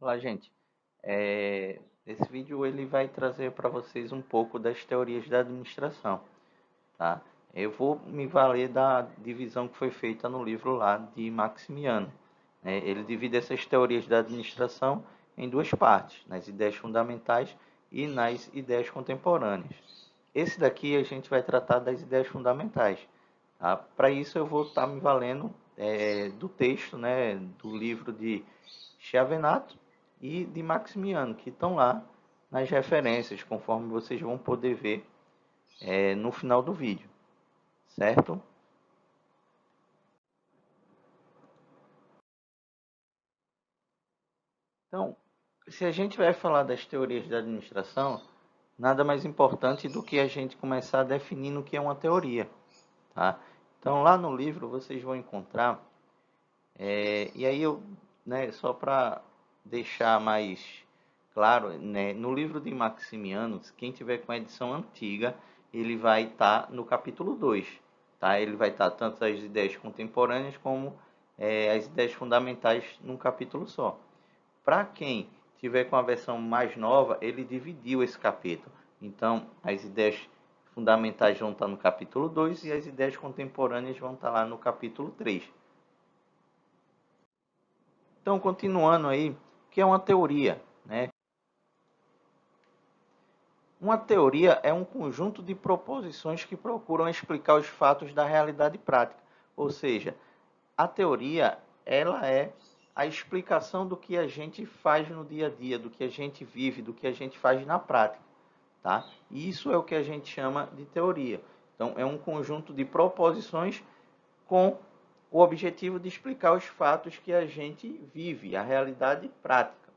Olá, gente. Esse vídeo ele vai trazer para vocês um pouco das teorias da administração, tá? Eu vou me valer da divisão que foi feita no livro lá de Maximiano, né? Ele divide essas teorias da administração em duas partes, nas ideias fundamentais e nas ideias contemporâneas. Esse daqui a gente vai tratar das ideias fundamentais, tá? Para isso eu vou estar me valendo do texto, né, do livro de Chiavenato e de Maximiano, que estão lá nas referências, conforme vocês vão poder ver no final do vídeo, certo? Então, se a gente vai falar das teorias da administração, nada mais importante do que a gente começar definindo o que é uma teoria, tá? Então, lá no livro vocês vão encontrar, e aí eu, né, só para deixar mais claro, né, no livro de Maximiano, quem tiver com a edição antiga, ele vai estar no capítulo 2, tá? Ele vai estar tanto as ideias contemporâneas como as ideias fundamentais num capítulo só. Para quem tiver com a versão mais nova, ele dividiu esse capítulo. Então, as ideias fundamentais vão estar no capítulo 2 e as ideias contemporâneas vão estar lá no capítulo 3. Então, continuando aí, o que é uma teoria, né? Uma teoria é um conjunto de proposições que procuram explicar os fatos da realidade prática. Ou seja, a teoria, ela é a explicação do que a gente faz no dia a dia, do que a gente vive, do que a gente faz na prática, tá? E isso é o que a gente chama de teoria. Então, é um conjunto de proposições com o objetivo de explicar os fatos que a gente vive, a realidade prática.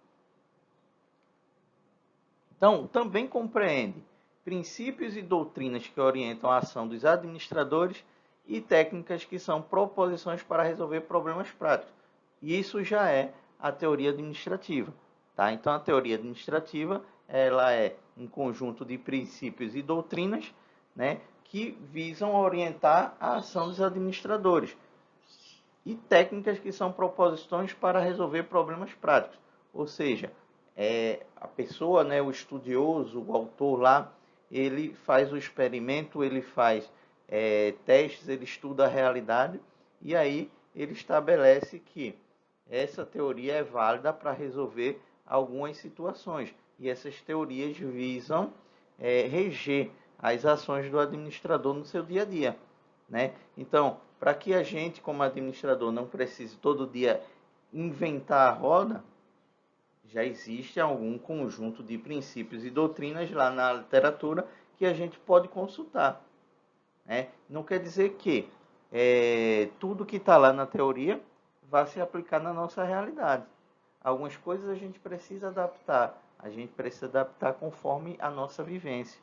Então, também compreende princípios e doutrinas que orientam a ação dos administradores e técnicas que são proposições para resolver problemas práticos. E isso já é a teoria administrativa, tá? Então, a teoria administrativa, ela é um conjunto de princípios e doutrinas, né, que visam orientar a ação dos administradores e técnicas que são proposições para resolver problemas práticos. Ou seja, a pessoa, né, o estudioso, o autor lá, ele faz o experimento, ele faz testes, ele estuda a realidade e aí ele estabelece que essa teoria é válida para resolver algumas situações. E essas teorias visam reger as ações do administrador no seu dia a dia, né? Então, para que a gente, como administrador, não precise todo dia inventar a roda, já existe algum conjunto de princípios e doutrinas lá na literatura que a gente pode consultar, né? Não quer dizer que tudo que está lá na teoria vai se aplicar na nossa realidade. Algumas coisas a gente precisa adaptar, a gente precisa adaptar conforme a nossa vivência,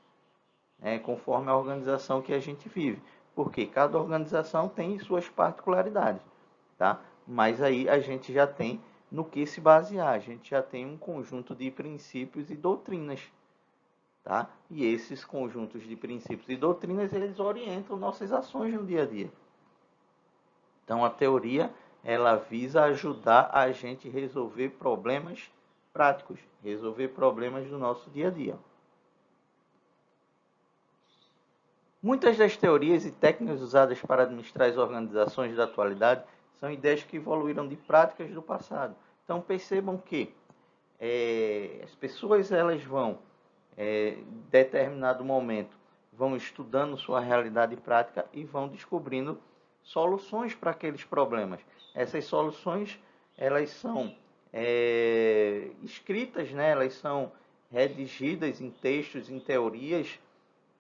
né? Conforme a organização que a gente vive, porque cada organização tem suas particularidades, tá? Mas aí a gente já tem no que se basear, a gente já tem um conjunto de princípios e doutrinas, tá? E esses conjuntos de princípios e doutrinas, eles orientam nossas ações no dia a dia. Então a teoria, ela visa ajudar a gente a resolver problemas práticos, resolver problemas do nosso dia a dia. Muitas das teorias e técnicas usadas para administrar as organizações da atualidade são ideias que evoluíram de práticas do passado. Então percebam que as pessoas elas vão, em determinado momento, vão estudando sua realidade prática e vão descobrindo soluções para aqueles problemas. Essas soluções elas são escritas, né? Elas são redigidas em textos, em teorias,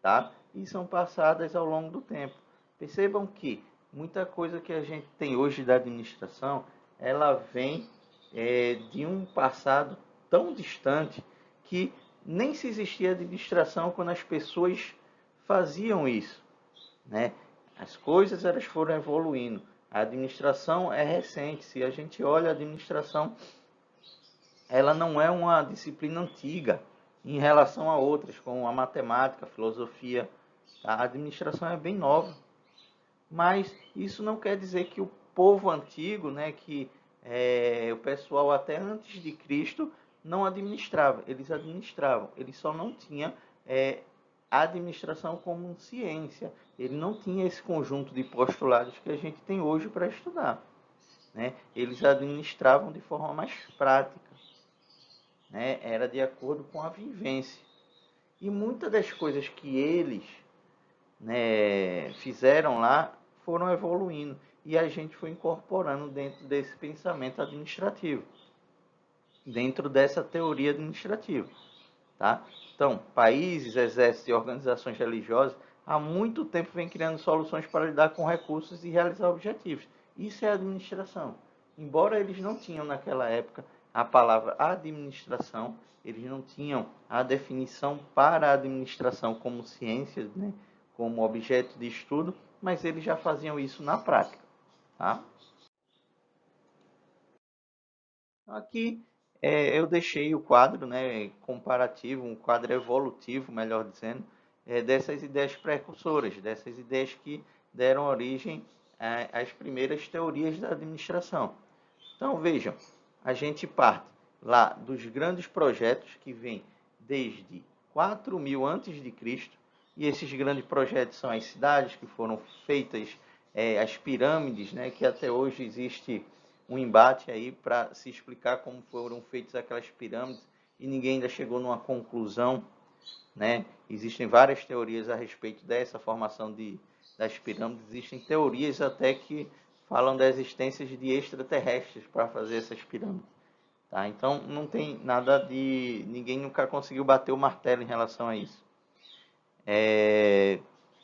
tá? E são passadas ao longo do tempo. Percebam que muita coisa que a gente tem hoje da administração, ela vem de um passado tão distante que nem se existia administração quando as pessoas faziam isso, né? As coisas elas foram evoluindo. A administração é recente. Se a gente olha a administração, ela não é uma disciplina antiga em relação a outras, como a matemática, a filosofia. A administração é bem nova, mas isso não quer dizer que o povo antigo, né, que o pessoal até antes de Cristo não administrava, eles só não tinham a administração como ciência, ele não tinha esse conjunto de postulados que a gente tem hoje para estudar, né? Eles administravam de forma mais prática, né? Era de acordo com a vivência. E muitas das coisas que eles, né, fizeram lá foram evoluindo e a gente foi incorporando dentro desse pensamento administrativo, dentro dessa teoria administrativa, tá? Então, países, exércitos e organizações religiosas há muito tempo vêm criando soluções para lidar com recursos e realizar objetivos. Isso é administração. Embora eles não tinham naquela época a palavra administração, eles não tinham a definição para a administração como ciência, né, como objeto de estudo, mas eles já faziam isso na prática, tá? Aqui eu deixei o quadro, né, comparativo, um quadro evolutivo, melhor dizendo, dessas ideias precursoras, dessas ideias que deram origem às primeiras teorias da administração. Então vejam, a gente parte lá dos grandes projetos que vêm desde 4000 antes de Cristo, e esses grandes projetos são as cidades que foram feitas, as pirâmides, né, que até hoje existe um embate aí para se explicar como foram feitas aquelas pirâmides e ninguém ainda chegou numa conclusão, né? Existem várias teorias a respeito dessa formação das pirâmides, existem teorias até que falam da existência de extraterrestres para fazer essas pirâmides, tá? Então não tem nada de... ninguém nunca conseguiu bater o martelo em relação a isso.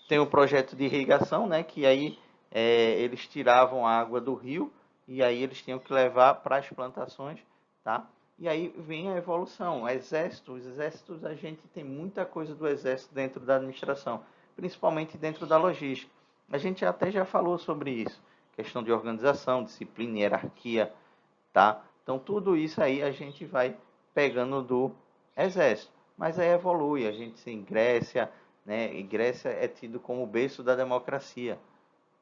Tem o projeto de irrigação, né, que aí eles tiravam a água do rio e aí eles tinham que levar para as plantações, tá? E aí vem a evolução. Os exércitos, a gente tem muita coisa do exército dentro da administração, principalmente dentro da logística. A gente até já falou sobre isso, questão de organização, disciplina, hierarquia, tá? Então tudo isso aí a gente vai pegando do exército, mas aí evolui. A gente tem Grécia, né? E Grécia é tido como o berço da democracia.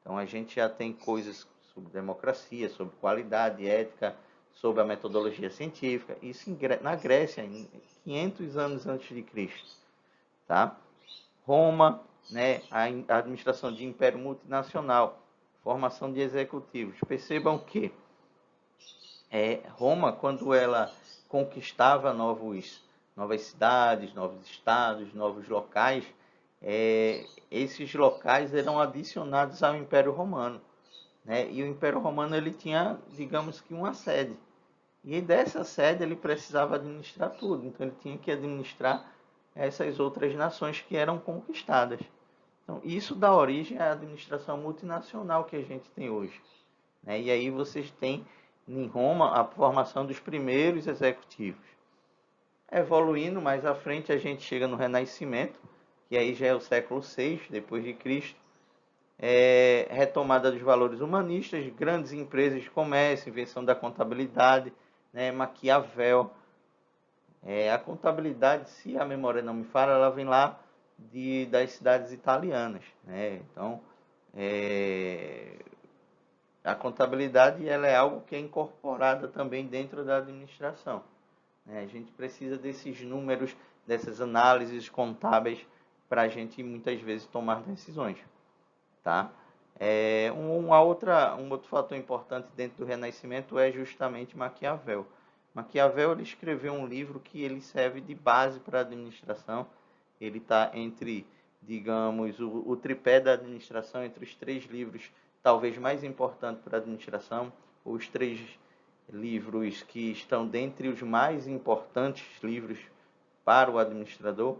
Então a gente já tem coisas sobre democracia, sobre qualidade, ética, sobre a metodologia científica. Isso na Grécia, em 500 anos antes de Cristo, tá? Roma, né? A administração de império multinacional, formação de executivos. Percebam que Roma, quando ela conquistava novas cidades, novos estados, novos locais, esses locais eram adicionados ao Império Romano, né? E o Império Romano ele tinha, digamos que, uma sede. E dessa sede ele precisava administrar tudo. Então ele tinha que administrar essas outras nações que eram conquistadas. Então isso dá origem à administração multinacional que a gente tem hoje, né? E aí vocês têm em Roma a formação dos primeiros executivos. Evoluindo mais à frente, a gente chega no Renascimento, que aí já é o século VI depois de Cristo. Retomada dos valores humanistas, grandes empresas de comércio, invenção da contabilidade, né? Maquiavel. A contabilidade, se a memória não me falha, ela vem lá das cidades italianas, né? Então, a contabilidade ela é algo que é incorporada também dentro da administração, né? A gente precisa desses números, dessas análises contábeis para a gente muitas vezes tomar decisões, tá? Um outro fator importante dentro do Renascimento é justamente Maquiavel. Maquiavel ele escreveu um livro que ele serve de base para a administração. Ele está entre, digamos, o tripé da administração, entre os 3 livros talvez mais importantes para a administração, os 3 livros que estão dentre os mais importantes livros para o administrador,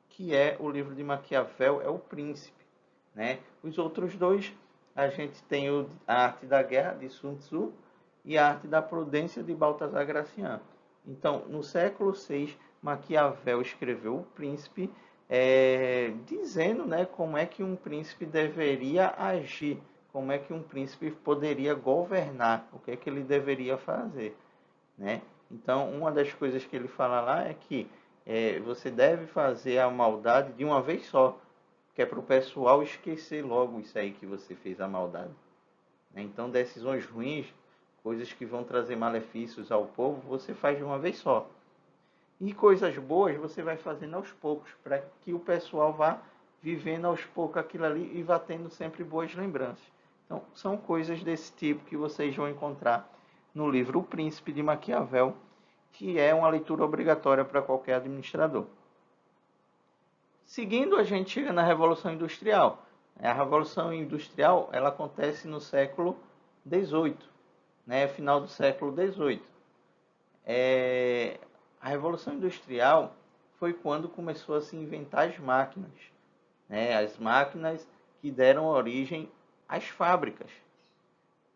que é o livro de Maquiavel, é o Príncipe, né? Os outros 2, a gente tem a Arte da Guerra, de Sun Tzu, e a Arte da Prudência, de Baltasar Gracian. Então, no século VI, Maquiavel escreveu o Príncipe, dizendo, né, como é que um príncipe deveria agir, como é que um príncipe poderia governar, o que é que ele deveria fazer, né? Então, uma das coisas que ele fala lá é que você deve fazer a maldade de uma vez só, que é para o pessoal esquecer logo isso aí que você fez a maldade, né? Então, decisões ruins, coisas que vão trazer malefícios ao povo, você faz de uma vez só. E coisas boas você vai fazendo aos poucos, para que o pessoal vá vivendo aos poucos aquilo ali e vá tendo sempre boas lembranças. Então, são coisas desse tipo que vocês vão encontrar no livro O Príncipe de Maquiavel, que é uma leitura obrigatória para qualquer administrador. Seguindo, a gente chega na Revolução Industrial. A Revolução Industrial ela acontece no século XVIII, né, final do século XVIII. A Revolução Industrial foi quando começou a se inventar as máquinas, né, as máquinas que deram origem às fábricas,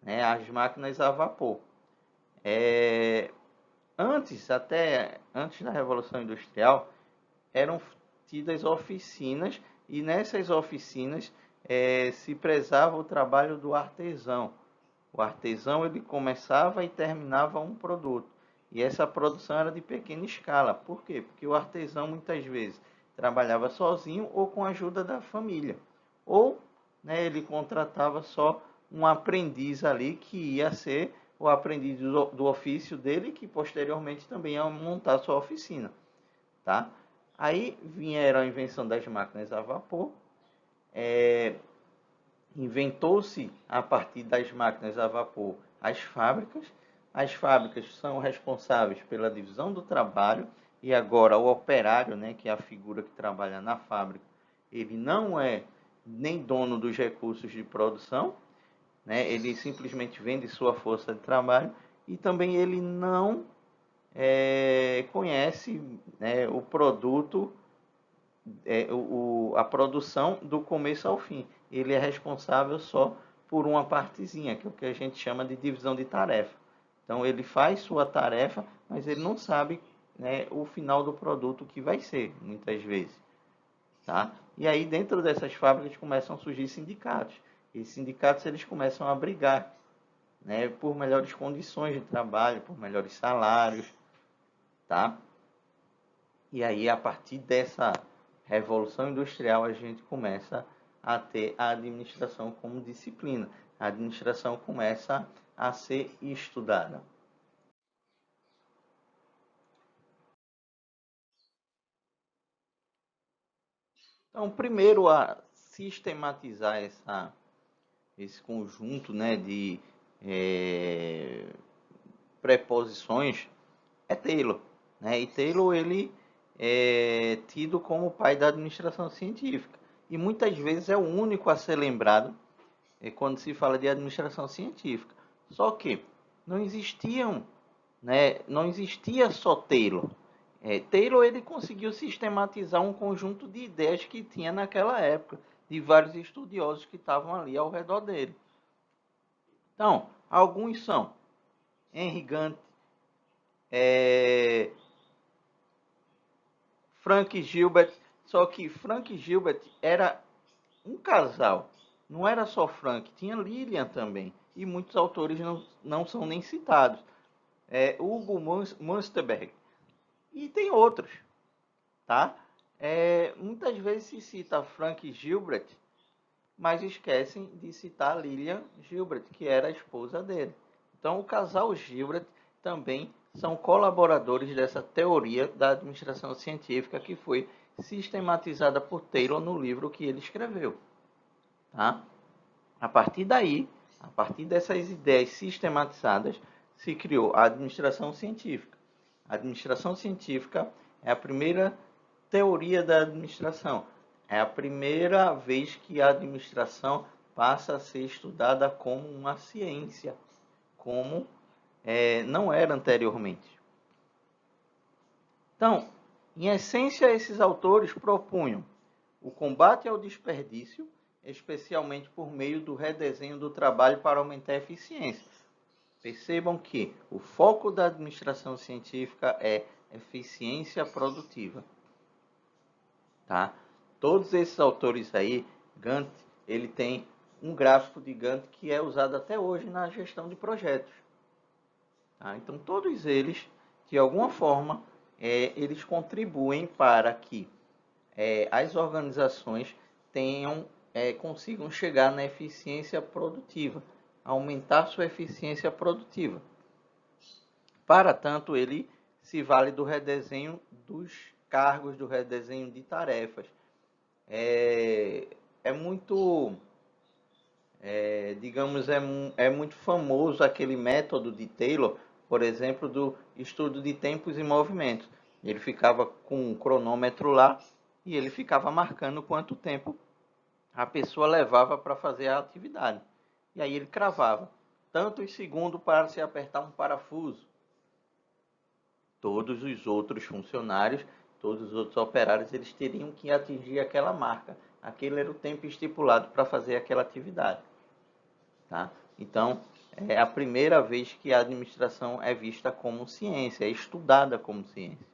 né, as máquinas a vapor. Antes da Revolução Industrial, eram tidas oficinas, e nessas oficinas se prezava o trabalho do artesão. O artesão ele começava e terminava um produto, e essa produção era de pequena escala. Por quê? Porque o artesão muitas vezes trabalhava sozinho ou com a ajuda da família, ou né, ele contratava só um aprendiz ali que ia ser o aprendiz do ofício dele, que posteriormente também ia montar sua oficina, tá? Aí vieram a invenção das máquinas a vapor, inventou-se a partir das máquinas a vapor as fábricas. As fábricas são responsáveis pela divisão do trabalho, e agora o operário, né, que é a figura que trabalha na fábrica, ele não é nem dono dos recursos de produção, né, ele simplesmente vende sua força de trabalho, e também ele não conhece, né, o produto, a produção do começo ao fim. Ele é responsável só por uma partezinha, que é o que a gente chama de divisão de tarefa. Então ele faz sua tarefa, mas ele não sabe, né, o final do produto que vai ser, muitas vezes. Tá? E aí dentro dessas fábricas começam a surgir sindicatos. E esses sindicatos eles começam a brigar, né, por melhores condições de trabalho, por melhores salários. Tá? E aí, a partir dessa revolução industrial, a gente começa a ter a administração como disciplina. A administração começa a ser estudada. Então, primeiro a sistematizar esse conjunto, né, de preposições é Taylor, né? E Taylor ele é tido como o pai da administração científica, e muitas vezes é o único a ser lembrado quando se fala de administração científica. Só que não existiam, né, não existia só Taylor. Taylor ele conseguiu sistematizar um conjunto de ideias que tinha naquela época, de vários estudiosos que estavam ali ao redor dele. Então, alguns são Henry Gantt, Frank Gilbert. Só que Frank Gilbert era um casal, não era só Frank, tinha Lillian também, e muitos autores não são nem citados. Hugo Munsterberg, e tem outros, tá? Muitas vezes se cita Frank Gilbert, mas esquecem de citar Lillian Gilbert, que era a esposa dele. Então, o casal Gilbert também são colaboradores dessa teoria da administração científica que foi sistematizada por Taylor no livro que ele escreveu. Tá? A partir daí, a partir dessas ideias sistematizadas, se criou a administração científica. A administração científica é a primeira teoria da administração. É a primeira vez que a administração passa a ser estudada como uma ciência, como não era anteriormente. Então, em essência, esses autores propunham o combate ao desperdício, especialmente por meio do redesenho do trabalho para aumentar a eficiência. Percebam que o foco da administração científica é eficiência produtiva. Tá? Todos esses autores aí, Gantt, ele tem um gráfico de Gantt que é usado até hoje na gestão de projetos. Tá? Então, todos eles, de alguma forma, eles contribuem para que as organizações consigam chegar na eficiência produtiva. aumentar sua eficiência produtiva. Para tanto, ele se vale do redesenho dos cargos, do redesenho de tarefas. É muito, digamos, é muito famoso aquele método de Taylor, por exemplo, do estudo de tempos e movimentos. Ele ficava com um cronômetro lá e ele ficava marcando quanto tempo a pessoa levava para fazer a atividade. E aí ele cravava tantos segundos para se apertar um parafuso. Todos os outros funcionários, todos os outros operários, eles teriam que atingir aquela marca. Aquele era o tempo estipulado para fazer aquela atividade. Tá? Então, é a primeira vez que a administração é vista como ciência, é estudada como ciência.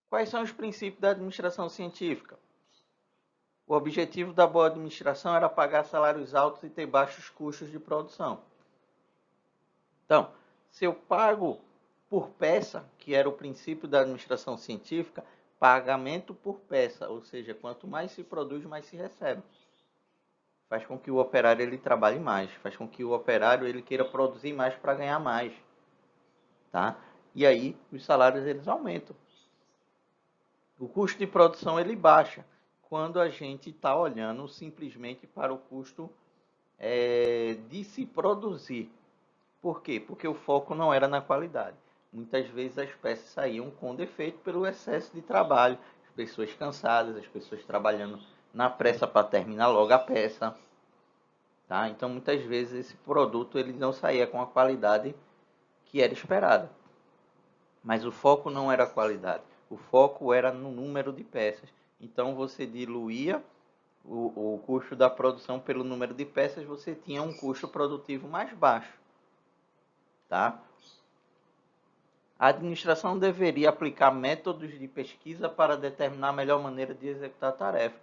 Quais são os princípios da administração científica? O objetivo da boa administração era pagar salários altos e ter baixos custos de produção. Então, se eu pago por peça, que era o princípio da administração científica, pagamento por peça, ou seja, quanto mais se produz, mais se recebe. Faz com que o operário ele trabalhe mais, faz com que o operário ele queira produzir mais para ganhar mais, tá? E aí os salários eles aumentam. O custo de produção ele baixa quando a gente está olhando simplesmente para o custo de se produzir. Por quê? Porque o foco não era na qualidade. Muitas vezes as peças saíam com defeito pelo excesso de trabalho, as pessoas cansadas, as pessoas trabalhando na pressa para terminar logo a peça. Tá? Então, muitas vezes esse produto ele não saía com a qualidade que era esperada. Mas o foco não era a qualidade, o foco era no número de peças. Então, você diluía o custo da produção pelo número de peças, você tinha um custo produtivo mais baixo. Tá? A administração deveria aplicar métodos de pesquisa para determinar a melhor maneira de executar a tarefa.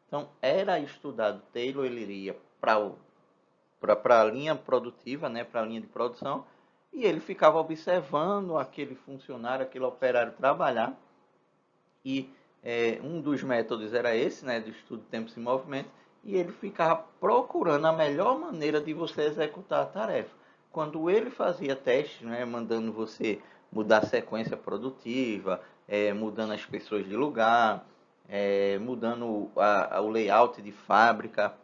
Então, era estudado, Taylor ele iria para a linha produtiva, né, para a linha de produção, e ele ficava observando aquele funcionário, aquele operário trabalhar, e um dos métodos era esse, né, do estudo de tempos e movimentos, e ele ficava procurando a melhor maneira de você executar a tarefa. Quando ele fazia testes, né, mandando você mudar a sequência produtiva, mudando as pessoas de lugar, mudando o layout de fábrica,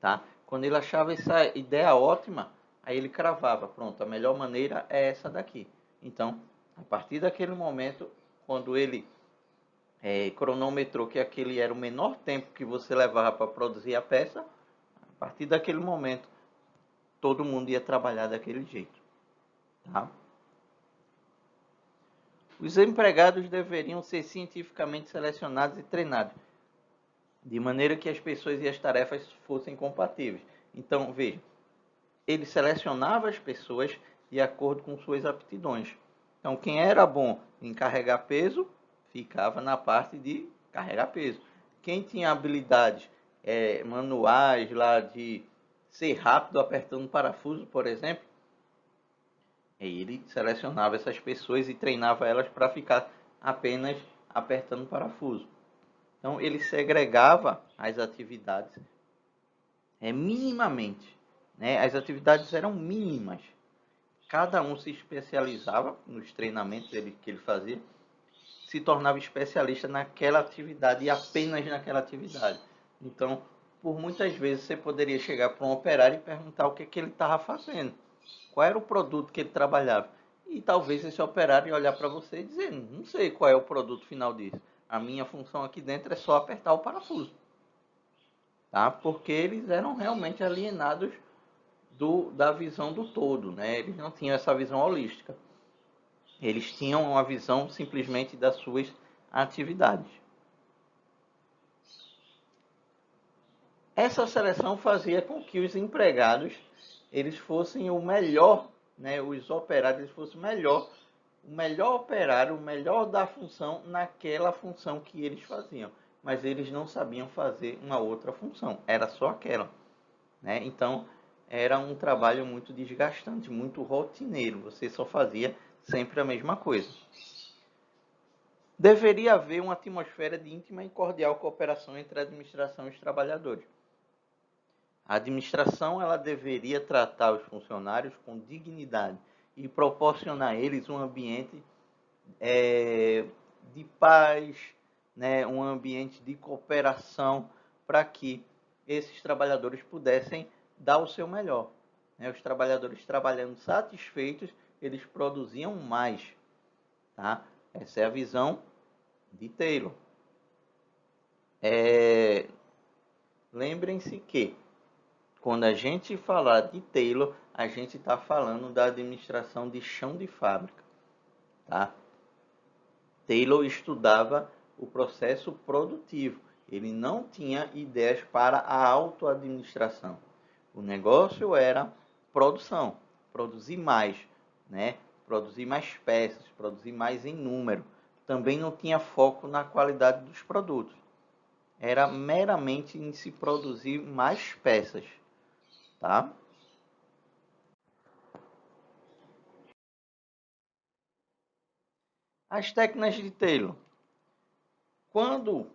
tá? Quando ele achava essa ideia ótima, aí ele cravava, pronto, a melhor maneira é essa daqui. Então, a partir daquele momento, quando ele cronometrou que aquele era o menor tempo que você levava para produzir a peça, a partir daquele momento, todo mundo ia trabalhar daquele jeito. Tá? Os empregados deveriam ser cientificamente selecionados e treinados, de maneira que as pessoas e as tarefas fossem compatíveis. Então, veja, ele selecionava as pessoas de acordo com suas aptidões. Então, quem era bom em carregar peso, ficava na parte de carregar peso. Quem tinha habilidades manuais lá de ser rápido apertando parafuso, por exemplo, ele selecionava essas pessoas e treinava elas para ficar apenas apertando parafuso. Então, ele segregava as atividades minimamente. Né? As atividades eram mínimas. Cada um se especializava nos treinamentos que ele fazia, se tornava especialista naquela atividade e apenas naquela atividade. Então, por muitas vezes você poderia chegar para um operário e perguntar o que ele estava fazendo, qual era o produto que ele trabalhava. E talvez esse operário olhar para você e dizer, não sei qual é o produto final disso. A minha função aqui dentro é só apertar o parafuso. Tá? Porque eles eram realmente alienados da visão do todo, né? Eles não tinham essa visão holística. Eles tinham uma visão simplesmente das suas atividades. Essa seleção fazia com que os empregados eles fossem o melhor, né? Os operários eles fossem o melhor operário, o melhor da função naquela função que eles faziam. Mas eles não sabiam fazer uma outra função, era só aquela. Né? Então, era um trabalho muito desgastante, muito rotineiro. Você só fazia sempre a mesma coisa. Deveria haver uma atmosfera de íntima e cordial cooperação entre a administração e os trabalhadores. A administração ela deveria tratar os funcionários com dignidade e proporcionar a eles um ambiente de paz, né, um ambiente de cooperação para que esses trabalhadores pudessem dar o seu melhor. Né? Os trabalhadores trabalhando satisfeitos, eles produziam mais. Tá? Essa é a visão de Taylor. Lembrem-se que quando a gente falar de Taylor, a gente está falando da administração de chão de fábrica. Tá? Taylor estudava o processo produtivo. Ele não tinha ideias para a autoadministração. O negócio era produção, produzir mais, né? Produzir mais peças, produzir mais em número. Também não tinha foco na qualidade dos produtos. Era meramente em se produzir mais peças, tá? As técnicas de Taylor. Quando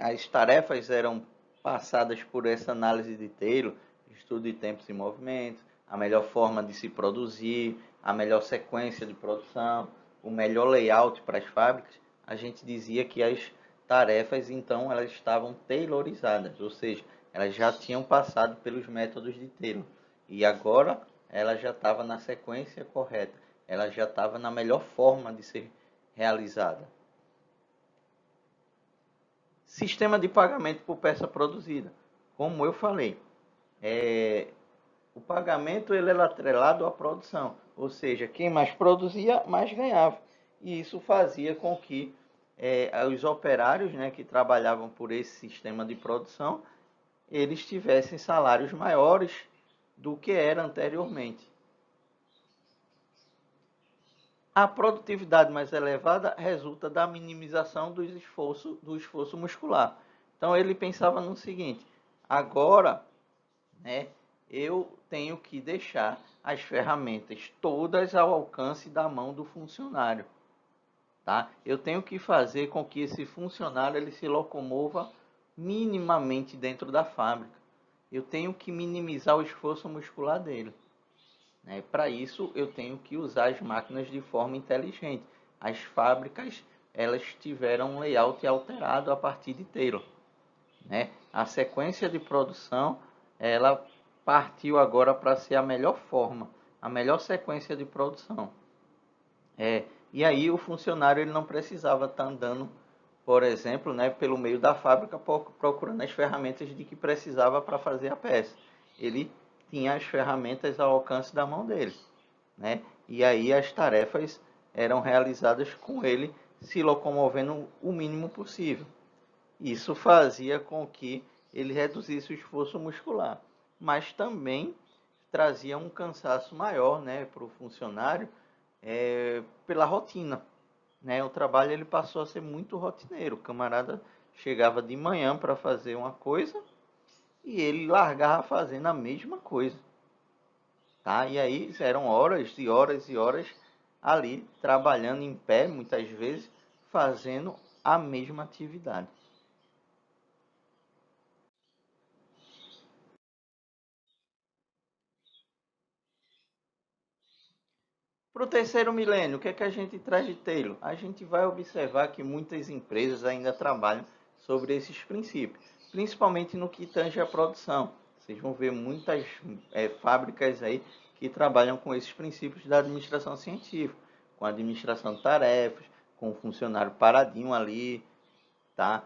as tarefas eram passadas por essa análise de Taylor, estudo de tempos e movimentos, a melhor forma de se produzir, a melhor sequência de produção, o melhor layout para as fábricas, a gente dizia que as tarefas, então, elas estavam tailorizadas, ou seja, elas já tinham passado pelos métodos de Taylor. E agora ela já estava na sequência correta, ela já estava na melhor forma de ser realizada. Sistema de pagamento por peça produzida. Como eu falei, o pagamento ele era atrelado à produção, ou seja, quem mais produzia, mais ganhava. E isso fazia com que os operários, né, que trabalhavam por esse sistema de produção, eles tivessem salários maiores do que era anteriormente. A produtividade mais elevada resulta da minimização do esforço muscular. Então ele pensava no seguinte: agora, né, eu tenho que deixar as ferramentas todas ao alcance da mão do funcionário. Tá? Eu tenho que fazer com que esse funcionário ele se locomova minimamente dentro da fábrica. Eu tenho que minimizar o esforço muscular dele. Para isso, eu tenho que usar as máquinas de forma inteligente. As fábricas elas tiveram um layout alterado a partir de Taylor. A sequência de produção ela partiu agora para ser a melhor forma, a melhor sequência de produção. E aí o funcionário ele não precisava estar andando, por exemplo, pelo meio da fábrica procurando as ferramentas de que precisava para fazer a peça. Ele tinha as ferramentas ao alcance da mão dele. E aí as tarefas eram realizadas com ele se locomovendo o mínimo possível. Isso fazia com que ele reduzisse o esforço muscular, mas também trazia um cansaço maior para o funcionário pela rotina. O trabalho ele passou a ser muito rotineiro. O camarada chegava de manhã para fazer uma coisa e ele largava fazendo a mesma coisa. Tá? E aí eram horas e horas e horas ali trabalhando em pé, muitas vezes, fazendo a mesma atividade. Para o terceiro milênio, o que é que a gente traz de Taylor? A gente vai observar que muitas empresas ainda trabalham sobre esses princípios, principalmente no que tange à produção. Vocês vão ver muitas fábricas aí que trabalham com esses princípios da administração científica, com a administração de tarefas, com o funcionário paradinho ali, tá?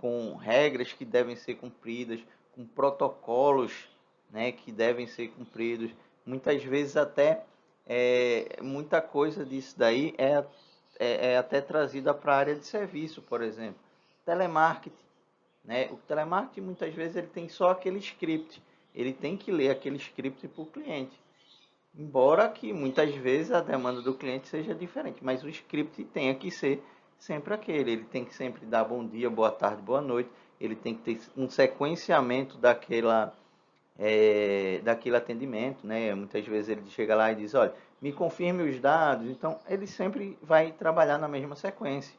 Com regras que devem ser cumpridas, com protocolos, que devem ser cumpridos. Muitas vezes até muita coisa disso daí é até trazida para a área de serviço, por exemplo. Telemarketing. O telemarketing muitas vezes ele tem só aquele script. Ele tem que ler aquele script para o cliente. Embora que muitas vezes a demanda do cliente seja diferente, mas o script tenha que ser sempre aquele. Ele tem que sempre dar bom dia, boa tarde, boa noite. Ele tem que ter um sequenciamento daquele atendimento. Muitas vezes ele chega lá e diz, olha, me confirme os dados. Então, ele sempre vai trabalhar na mesma sequência,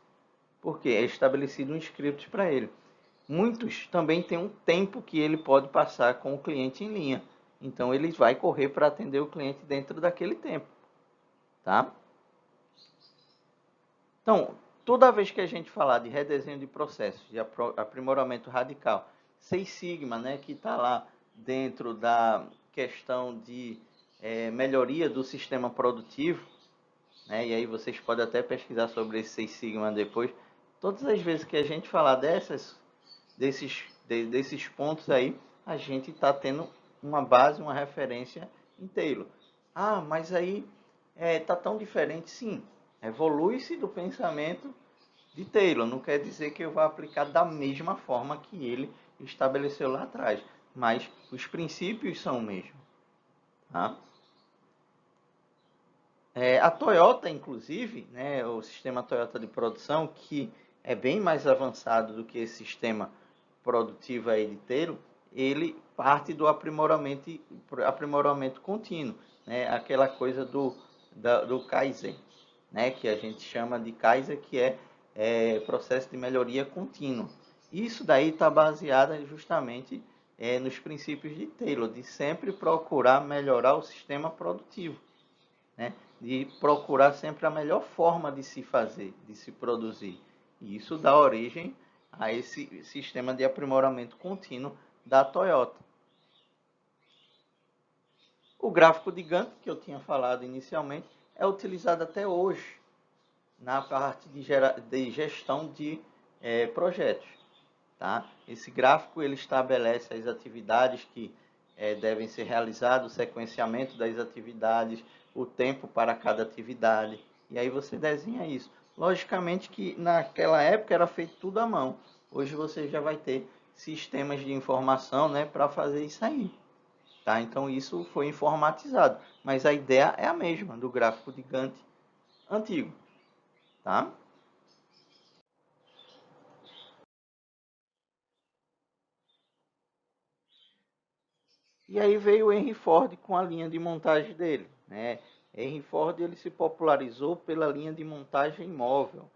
porque é estabelecido um script para ele. muitos também têm um tempo que ele pode passar com o cliente em linha. Então ele vai correr para atender o cliente dentro daquele tempo, tá? Então, toda vez que a gente falar de redesenho de processos, de aprimoramento radical, Six Sigma, né, que está lá dentro da questão de melhoria do sistema produtivo, né, e aí vocês podem até pesquisar sobre esse Six Sigma depois. Todas as vezes que a gente falar desses pontos aí, a gente está tendo uma base, uma referência em Taylor. Ah, mas aí está tão diferente. Sim, evolui-se do pensamento de Taylor. Não quer dizer que eu vá aplicar da mesma forma que ele estabeleceu lá atrás, mas os princípios são o mesmo. Tá? A Toyota, inclusive, né, o sistema Toyota de produção, que é bem mais avançado do que esse sistema produtivo aí de Taylor, ele parte do aprimoramento contínuo, né, aquela coisa do Kaizen, né, que a gente chama de Kaizen, que é processo de melhoria contínua. Isso daí está baseado justamente nos princípios de Taylor, de sempre procurar melhorar o sistema produtivo, né? De procurar sempre a melhor forma de se fazer, de se produzir. E isso dá origem a esse sistema de aprimoramento contínuo da Toyota. O gráfico de Gantt, que eu tinha falado inicialmente, é utilizado até hoje na parte de gestão de projetos. Tá? Esse gráfico ele estabelece as atividades que devem ser realizadas, o sequenciamento das atividades, o tempo para cada atividade. E aí você desenha isso. Logicamente que naquela época era feito tudo à mão. Hoje você já vai ter sistemas de informação, né, para fazer isso aí. Tá? Então isso foi informatizado. Mas a ideia é a mesma do gráfico de Gantt antigo. Tá? E aí veio o Henry Ford com a linha de montagem dele, né? Henry Ford ele se popularizou pela linha de montagem móvel.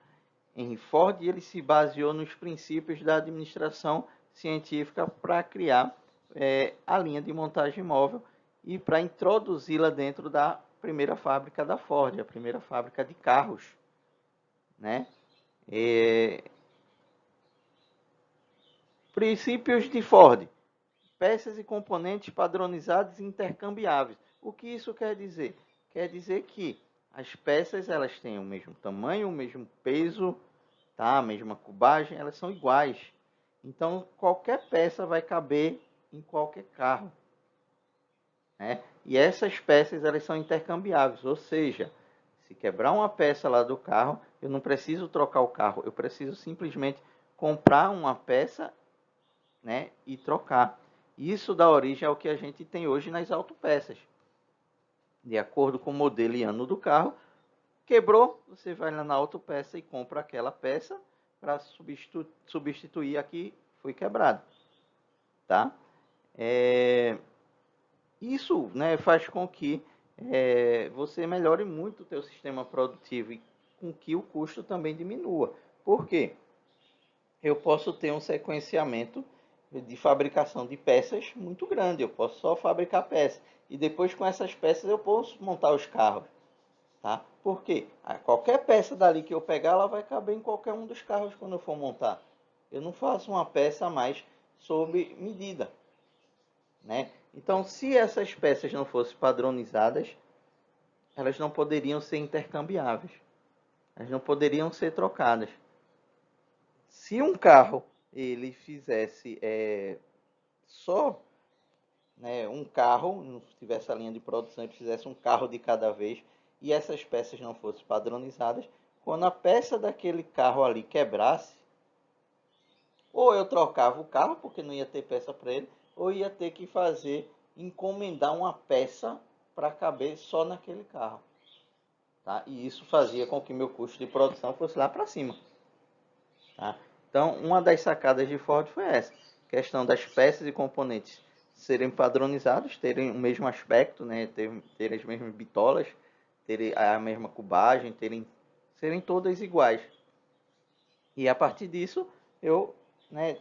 Henry Ford ele se baseou nos princípios da administração científica para criar a linha de montagem móvel e para introduzi-la dentro da primeira fábrica da Ford, a primeira fábrica de carros, né? Princípios de Ford: peças e componentes padronizados e intercambiáveis. O que isso quer dizer? Quer dizer que as peças elas têm o mesmo tamanho, o mesmo peso, tá? A mesma cubagem, elas são iguais. Então, qualquer peça vai caber em qualquer carro, né? E essas peças elas são intercambiáveis, ou seja, se quebrar uma peça lá do carro, eu não preciso trocar o carro, eu preciso simplesmente comprar uma peça, né, e trocar. Isso dá origem ao que a gente tem hoje nas autopeças. De acordo com o modelo e ano do carro, quebrou, você vai lá na autopeça e compra aquela peça para substituir a que foi quebrada. Tá? Isso, né, faz com que você melhore muito o teu sistema produtivo e com que o custo também diminua. Por quê? Eu posso ter um sequenciamento de fabricação de peças muito grande. Eu posso só fabricar peças. E depois com essas peças eu posso montar os carros. Tá? Por quê? Qualquer peça dali que eu pegar, ela vai caber em qualquer um dos carros quando eu for montar. Eu não faço uma peça mais sob medida. Né? Então, se essas peças não fossem padronizadas, elas não poderiam ser intercambiáveis. Elas não poderiam ser trocadas. Se um carro ele fizesse só, né, um carro, não tivesse a linha de produção e fizesse um carro de cada vez, e essas peças não fossem padronizadas, quando a peça daquele carro ali quebrasse, ou eu trocava o carro, porque não ia ter peça para ele, ou ia ter que encomendar uma peça para caber só naquele carro. Tá? E isso fazia com que meu custo de produção fosse lá para cima. Tá? Então, uma das sacadas de Ford foi essa. Questão das peças e componentes serem padronizados, terem o mesmo aspecto, né? terem as mesmas bitolas, terem a mesma cubagem, serem todas iguais. E a partir disso, eu né,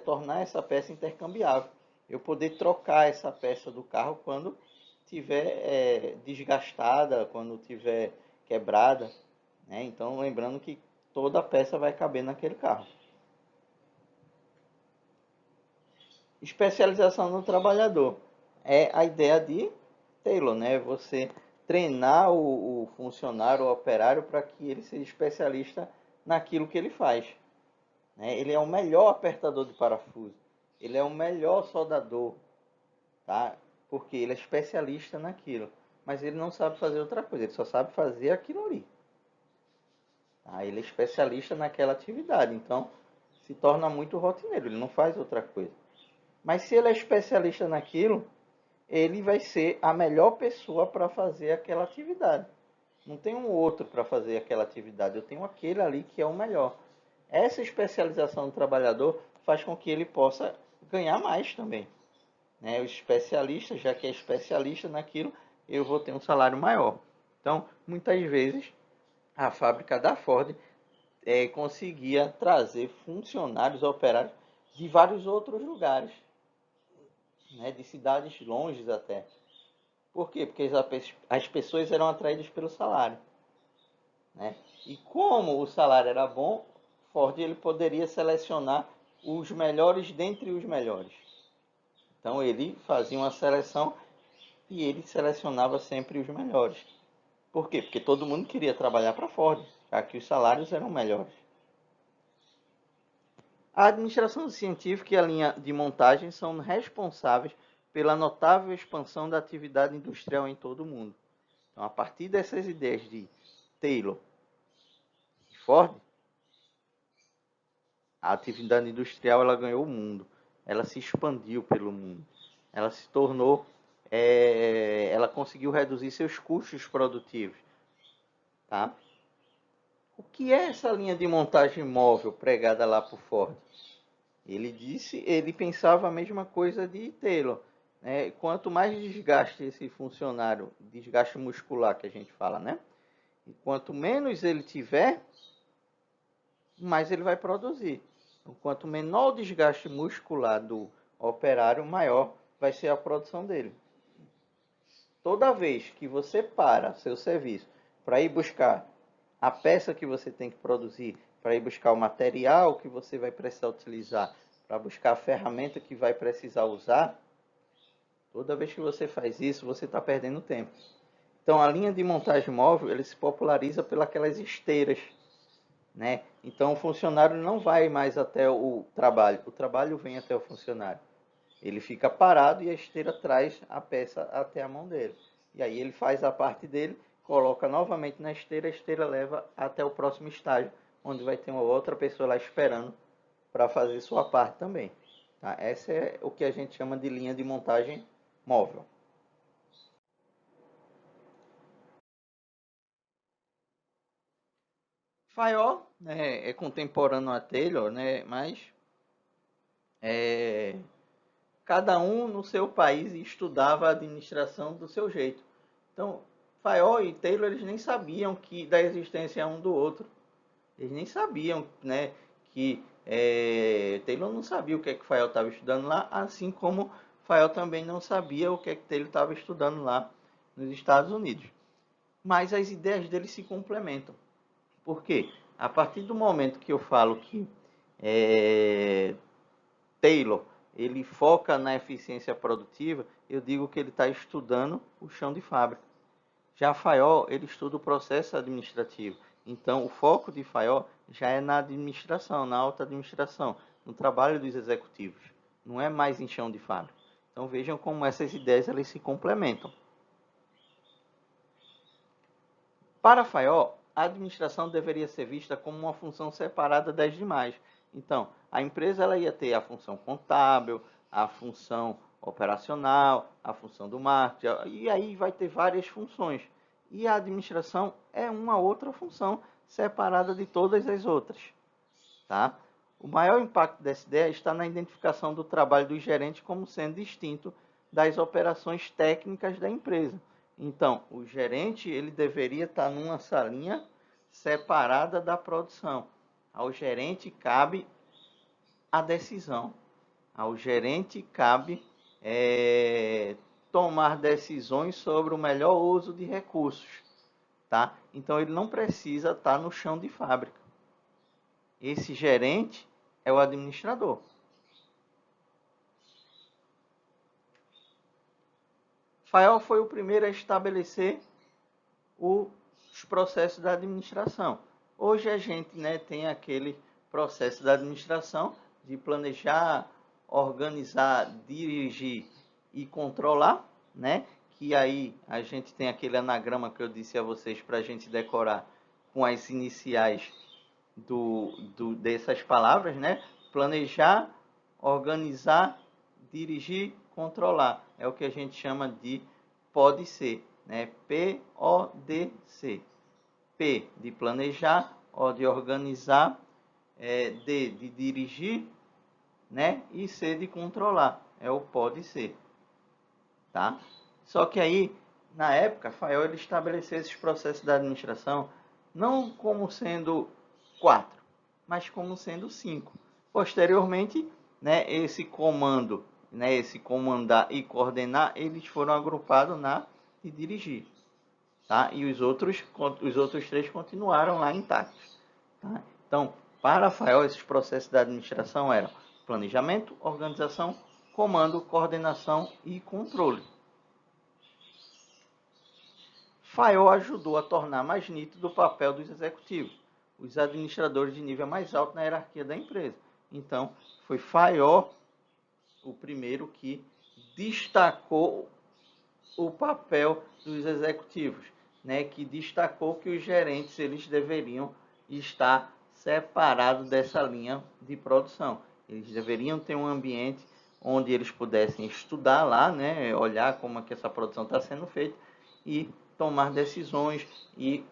tornar essa peça intercambiável. Eu poder trocar essa peça do carro quando tiver desgastada, quando tiver quebrada, né? Então, lembrando que toda a peça vai caber naquele carro. Especialização no trabalhador é a ideia de Taylor, né? Você treinar o funcionário, o operário, para que ele seja especialista naquilo que ele faz, né? Ele é o melhor apertador de parafuso, ele é o melhor soldador, tá? Porque ele é especialista naquilo, mas ele não sabe fazer outra coisa, ele só sabe fazer aquilo ali. Tá? Ele é especialista naquela atividade, então se torna muito rotineiro, ele não faz outra coisa. Mas se ele é especialista naquilo, ele vai ser a melhor pessoa para fazer aquela atividade. Não tem um outro para fazer aquela atividade, eu tenho aquele ali que é o melhor. Essa especialização do trabalhador faz com que ele possa ganhar mais também, né? O especialista, já que é especialista naquilo, eu vou ter um salário maior. Então, muitas vezes, a fábrica da Ford conseguia trazer funcionários, operários de vários outros lugares, né? De cidades longes até. Por quê? Porque as pessoas eram atraídas pelo salário, né? E como o salário era bom, Ford ele poderia selecionar os melhores dentre os melhores. Então ele fazia uma seleção e ele selecionava sempre os melhores. Por quê? Porque todo mundo queria trabalhar para a Ford, já que os salários eram melhores. A administração científica e a linha de montagem são responsáveis pela notável expansão da atividade industrial em todo o mundo. Então, a partir dessas ideias de Taylor e Ford, a atividade industrial ela ganhou o mundo, ela se expandiu pelo mundo, ela se tornou, ela conseguiu reduzir seus custos produtivos, tá? O que é essa linha de montagem móvel pregada lá por Ford? Ele pensava a mesma coisa de Taylor, né? Quanto mais desgaste esse funcionário, desgaste muscular que a gente fala, né? E quanto menos ele tiver, mais ele vai produzir. Então, quanto menor o desgaste muscular do operário, maior vai ser a produção dele. Toda vez que você para seu serviço para ir buscar a peça que você tem que produzir, para ir buscar o material que você vai precisar utilizar, para buscar a ferramenta que vai precisar usar, toda vez que você faz isso, você está perdendo tempo. Então, a linha de montagem móvel ele se populariza pelas esteiras, né? Então, o funcionário não vai mais até o trabalho vem até o funcionário. Ele fica parado e a esteira traz a peça até a mão dele. E aí ele faz a parte dele, coloca novamente na esteira, a esteira leva até o próximo estágio, onde vai ter uma outra pessoa lá esperando para fazer sua parte também. Tá? Essa é o que a gente chama de linha de montagem móvel. Fayol, né, é contemporâneo a Taylor, né, mas é, cada um no seu país estudava a administração do seu jeito. Então, Fayol e Taylor eles nem sabiam da existência um do outro. Eles nem sabiam, né, que Taylor não sabia o que é que Fayol estava estudando lá, assim como Fayol também não sabia o que é que Taylor estava estudando lá nos Estados Unidos. Mas as ideias deles se complementam. Por quê? A partir do momento que eu falo que Taylor ele foca na eficiência produtiva, eu digo que ele está estudando o chão de fábrica. Já Fayol, ele estuda o processo administrativo. Então, o foco de Fayol já é na administração, na alta administração, no trabalho dos executivos. Não é mais em chão de fábrica. Então, vejam como essas ideias elas se complementam. Para Fayol, a administração deveria ser vista como uma função separada das demais. Então, a empresa ela ia ter a função contábil, a função operacional, a função do marketing, e aí vai ter várias funções. E a administração é uma outra função separada de todas as outras. Tá? O maior impacto dessa ideia está na identificação do trabalho do gerente como sendo distinto das operações técnicas da empresa. Então, o gerente ele deveria estar numa salinha separada da produção. Ao gerente cabe a decisão. Ao gerente cabe tomar decisões sobre o melhor uso de recursos, tá? Então ele não precisa estar no chão de fábrica. Esse gerente é o administrador. Fayol foi o primeiro a estabelecer os processos da administração. Hoje a gente, tem aquele processo da administração de planejar, organizar, dirigir e controlar, que aí a gente tem aquele anagrama que eu disse a vocês para a gente decorar com as iniciais dessas palavras, Planejar, organizar, dirigir, controlar. É o que a gente chama de pode ser, PODC. P de planejar, O de organizar, D de dirigir, e C de controlar. É o pode ser, tá? Só que aí, na época, Fayol ele estabeleceu esses processos da administração não como sendo 4, mas como sendo 5. Posteriormente, esse comando, esse comandar e coordenar, eles foram agrupados na de dirigir, tá? E os outros 3 continuaram lá intactos, tá? Então, para Fayol, esses processos da administração eram planejamento, organização, comando, coordenação e controle. Fayol ajudou a tornar mais nítido o papel dos executivos, os administradores de nível mais alto na hierarquia da empresa. Então, foi Fayol o primeiro que destacou o papel dos executivos, que destacou que os gerentes eles deveriam estar separados dessa linha de produção. Eles deveriam ter um ambiente onde eles pudessem estudar lá, olhar como é que essa produção está sendo feita e tomar decisões e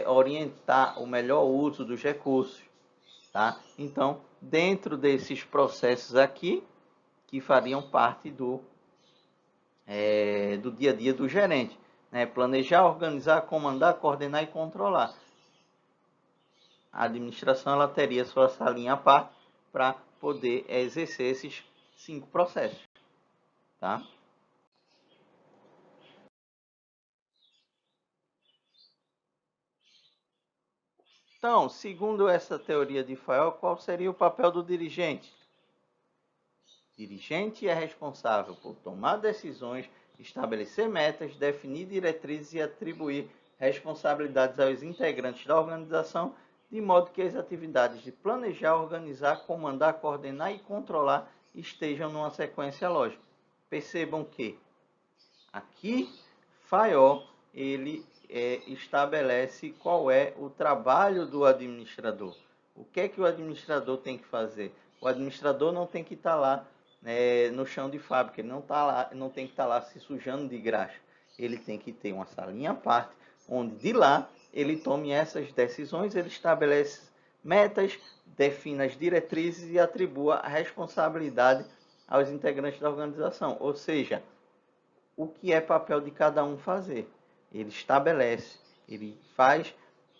orientar o melhor uso dos recursos, tá? Então, dentro desses processos aqui, que fariam parte do dia a dia do gerente, planejar, organizar, comandar, coordenar e controlar. A administração ela teria sua salinha à parte para poder exercer esses 5 processos, tá? Então, segundo essa teoria de Fayol, qual seria o papel do dirigente? O dirigente é responsável por tomar decisões, estabelecer metas, definir diretrizes e atribuir responsabilidades aos integrantes da organização, de modo que as atividades de planejar, organizar, comandar, coordenar e controlar estejam numa sequência lógica. Percebam que aqui Fayol ele estabelece qual é o trabalho do administrador. O que é que o administrador tem que fazer? O administrador não tem que estar lá no chão de fábrica, ele não tem que estar lá se sujando de graxa. Ele tem que ter uma salinha à parte, onde de lá ele tome essas decisões, ele estabelece metas, defina as diretrizes e atribua a responsabilidade aos integrantes da organização. Ou seja, o que é papel de cada um fazer. Ele estabelece, ele faz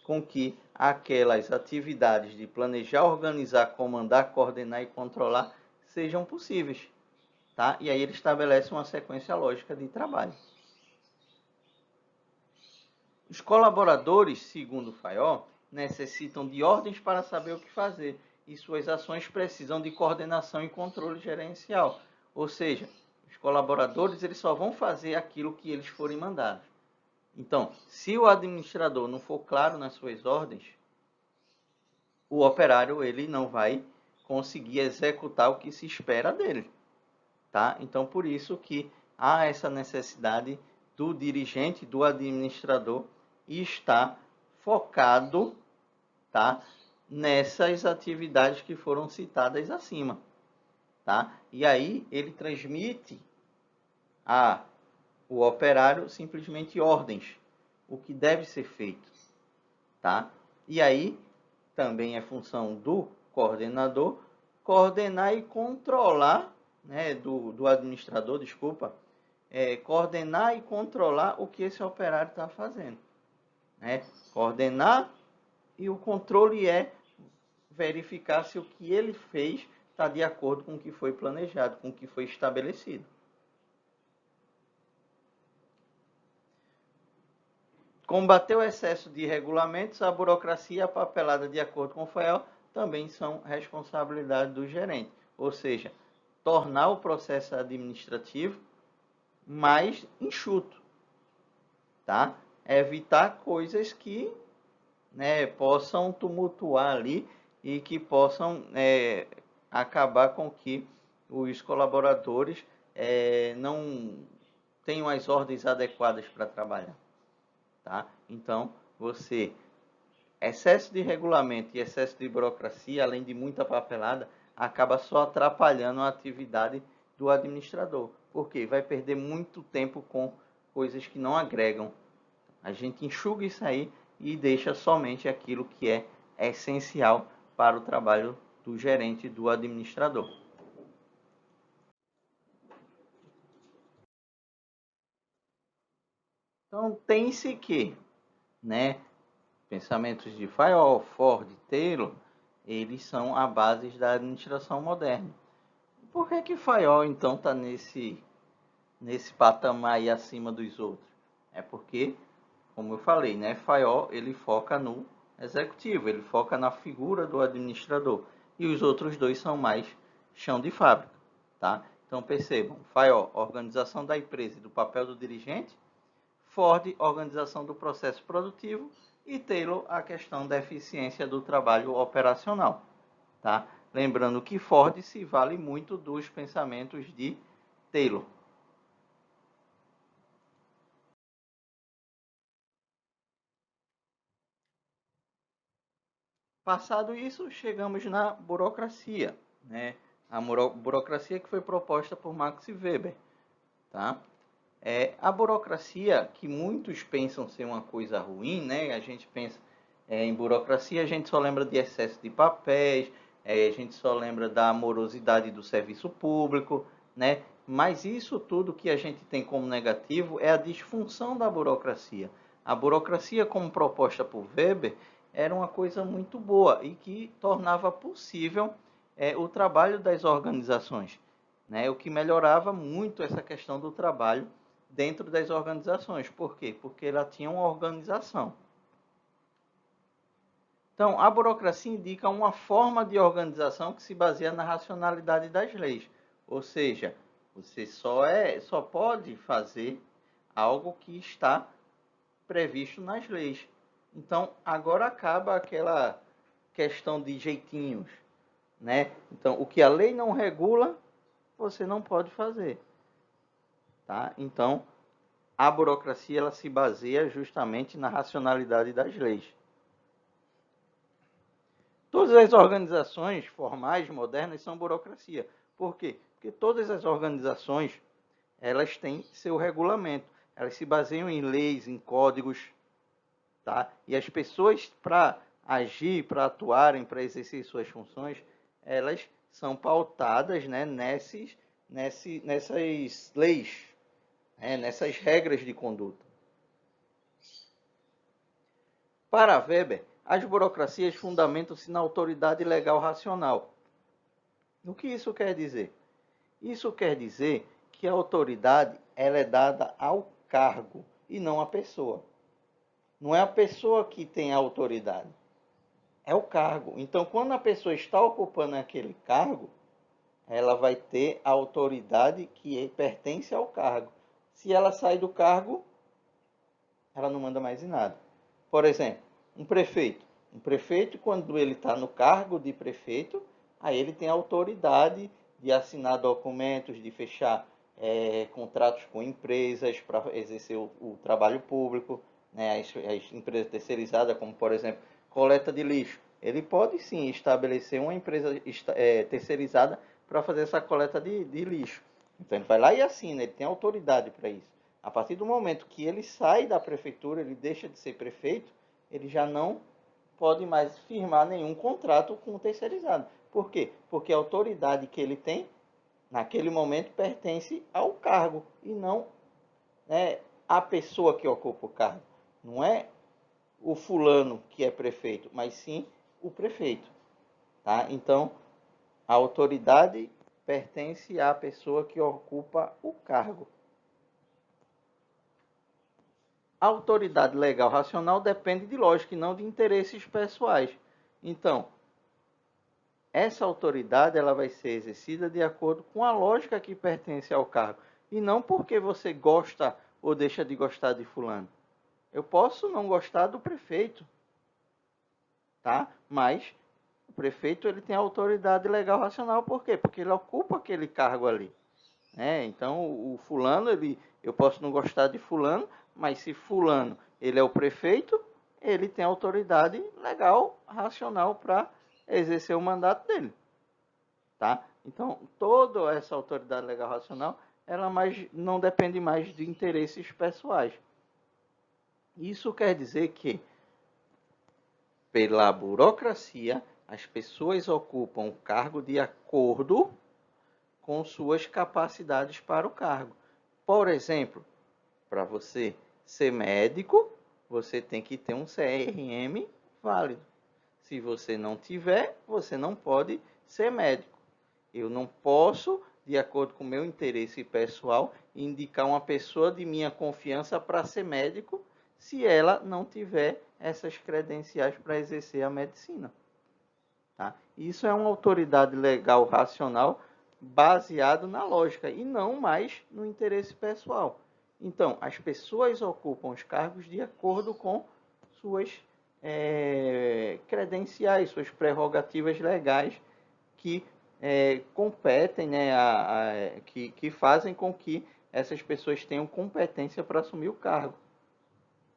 com que aquelas atividades de planejar, organizar, comandar, coordenar e controlar sejam possíveis, tá? E aí ele estabelece uma sequência lógica de trabalho. Os colaboradores, segundo Fayol, necessitam de ordens para saber o que fazer e suas ações precisam de coordenação e controle gerencial. Ou seja, os colaboradores eles só vão fazer aquilo que eles forem mandados. Então, se o administrador não for claro nas suas ordens, o operário ele não vai conseguir executar o que se espera dele, tá? Então, por isso que há essa necessidade do dirigente, do administrador, estar focado, tá? Nessas atividades que foram citadas acima, tá? E aí ele transmite o operário simplesmente ordens, o que deve ser feito, tá? E aí também é função do coordenador coordenar e controlar, do administrador, desculpa, coordenar e controlar o que esse operário está fazendo, Coordenar e o controle é verificar se o que ele fez está de acordo com o que foi planejado, com o que foi estabelecido. Combater o excesso de regulamentos, a burocracia e a papelada, de acordo com o FAEL, também são responsabilidade do gerente. Ou seja, tornar o processo administrativo mais enxuto, tá? Evitar coisas que, né, possam tumultuar ali e que possam acabar com que os colaboradores não tenham as ordens adequadas para trabalhar. Tá? Então, excesso de regulamento e excesso de burocracia, além de muita papelada, acaba só atrapalhando a atividade do administrador. Por quê? Vai perder muito tempo com coisas que não agregam. A gente enxuga isso aí e deixa somente aquilo que é essencial para o trabalho do gerente, do administrador. Então, tem-se que, né, pensamentos de Fayol, Ford, Taylor, eles são a base da administração moderna. Por que Fayol, então, está nesse patamar aí acima dos outros? É porque, como eu falei, né, Fayol, ele foca no executivo, ele foca na figura do administrador. E os outros dois são mais chão de fábrica. Tá? Então, percebam, Fayol, organização da empresa e do papel do dirigente. Ford, organização do processo produtivo, e Taylor, a questão da eficiência do trabalho operacional. Tá? Lembrando que Ford se vale muito dos pensamentos de Taylor. Passado isso, chegamos na burocracia, né? A burocracia que foi proposta por Max Weber. Tá? A burocracia, que muitos pensam ser uma coisa ruim, né? A gente pensa em burocracia, a gente só lembra de excesso de papéis, a gente só lembra da morosidade do serviço público, né? Mas isso tudo que a gente tem como negativo é a disfunção da burocracia. A burocracia, como proposta por Weber, era uma coisa muito boa e que tornava possível o trabalho das organizações, né? O que melhorava muito essa questão do trabalho dentro das organizações. Por quê? Porque ela tinha uma organização. Então, a burocracia indica uma forma de organização que se baseia na racionalidade das leis. Ou seja, você só pode fazer algo que está previsto nas leis. Então, agora acaba aquela questão de jeitinhos, né? Então, o que a lei não regula, você não pode fazer. Tá? Então, a burocracia ela se baseia justamente na racionalidade das leis. Todas as organizações formais modernas são burocracia. Por quê? Porque todas as organizações elas têm seu regulamento. Elas se baseiam em leis, em códigos. Tá? E as pessoas, para agir, para atuarem, para exercer suas funções, elas são pautadas, né, nessas leis, nessas regras de conduta. Para Weber, as burocracias fundamentam-se na autoridade legal racional. O que isso quer dizer? Isso quer dizer que a autoridade ela é dada ao cargo e não à pessoa. Não é a pessoa que tem a autoridade, é o cargo. Então, quando a pessoa está ocupando aquele cargo, ela vai ter a autoridade que pertence ao cargo. Se ela sai do cargo, ela não manda mais em nada. Por exemplo, um prefeito. Um prefeito, quando ele está no cargo de prefeito, aí ele tem autoridade de assinar documentos, de fechar contratos com empresas para exercer o trabalho público, né, as empresas terceirizadas, como por exemplo, coleta de lixo. Ele pode sim estabelecer uma empresa terceirizada para fazer essa coleta de lixo. Então ele vai lá e assina, ele tem autoridade para isso. A partir do momento que ele sai da prefeitura, ele deixa de ser prefeito, ele já não pode mais firmar nenhum contrato com o terceirizado. Por quê? Porque a autoridade que ele tem, naquele momento, pertence ao cargo e não à pessoa que ocupa o cargo. Não é o fulano que é prefeito, mas sim o prefeito. Tá? Então, A autoridade pertence à pessoa que ocupa o cargo. A autoridade legal racional depende de lógica e não de interesses pessoais. Então, essa autoridade ela vai ser exercida de acordo com a lógica que pertence ao cargo. E não porque você gosta ou deixa de gostar de fulano. Eu posso não gostar do prefeito, tá? Mas o prefeito ele tem autoridade legal racional. Por quê? Porque ele ocupa aquele cargo ali. Então, o fulano, eu posso não gostar de fulano, mas se fulano ele é o prefeito, ele tem autoridade legal, racional para exercer o mandato dele. Tá? Então, toda essa autoridade legal racional, ela não depende mais de interesses pessoais. Isso quer dizer que, pela burocracia, as pessoas ocupam o cargo de acordo com suas capacidades para o cargo. Por exemplo, para você ser médico, você tem que ter um CRM válido. Se você não tiver, você não pode ser médico. Eu não posso, de acordo com o meu interesse pessoal, indicar uma pessoa de minha confiança para ser médico se ela não tiver essas credenciais para exercer a medicina. Tá? Isso é uma autoridade legal racional baseado na lógica e não mais no interesse pessoal. Então, as pessoas ocupam os cargos de acordo com suas credenciais, suas prerrogativas legais que competem, que fazem com que essas pessoas tenham competência para assumir o cargo.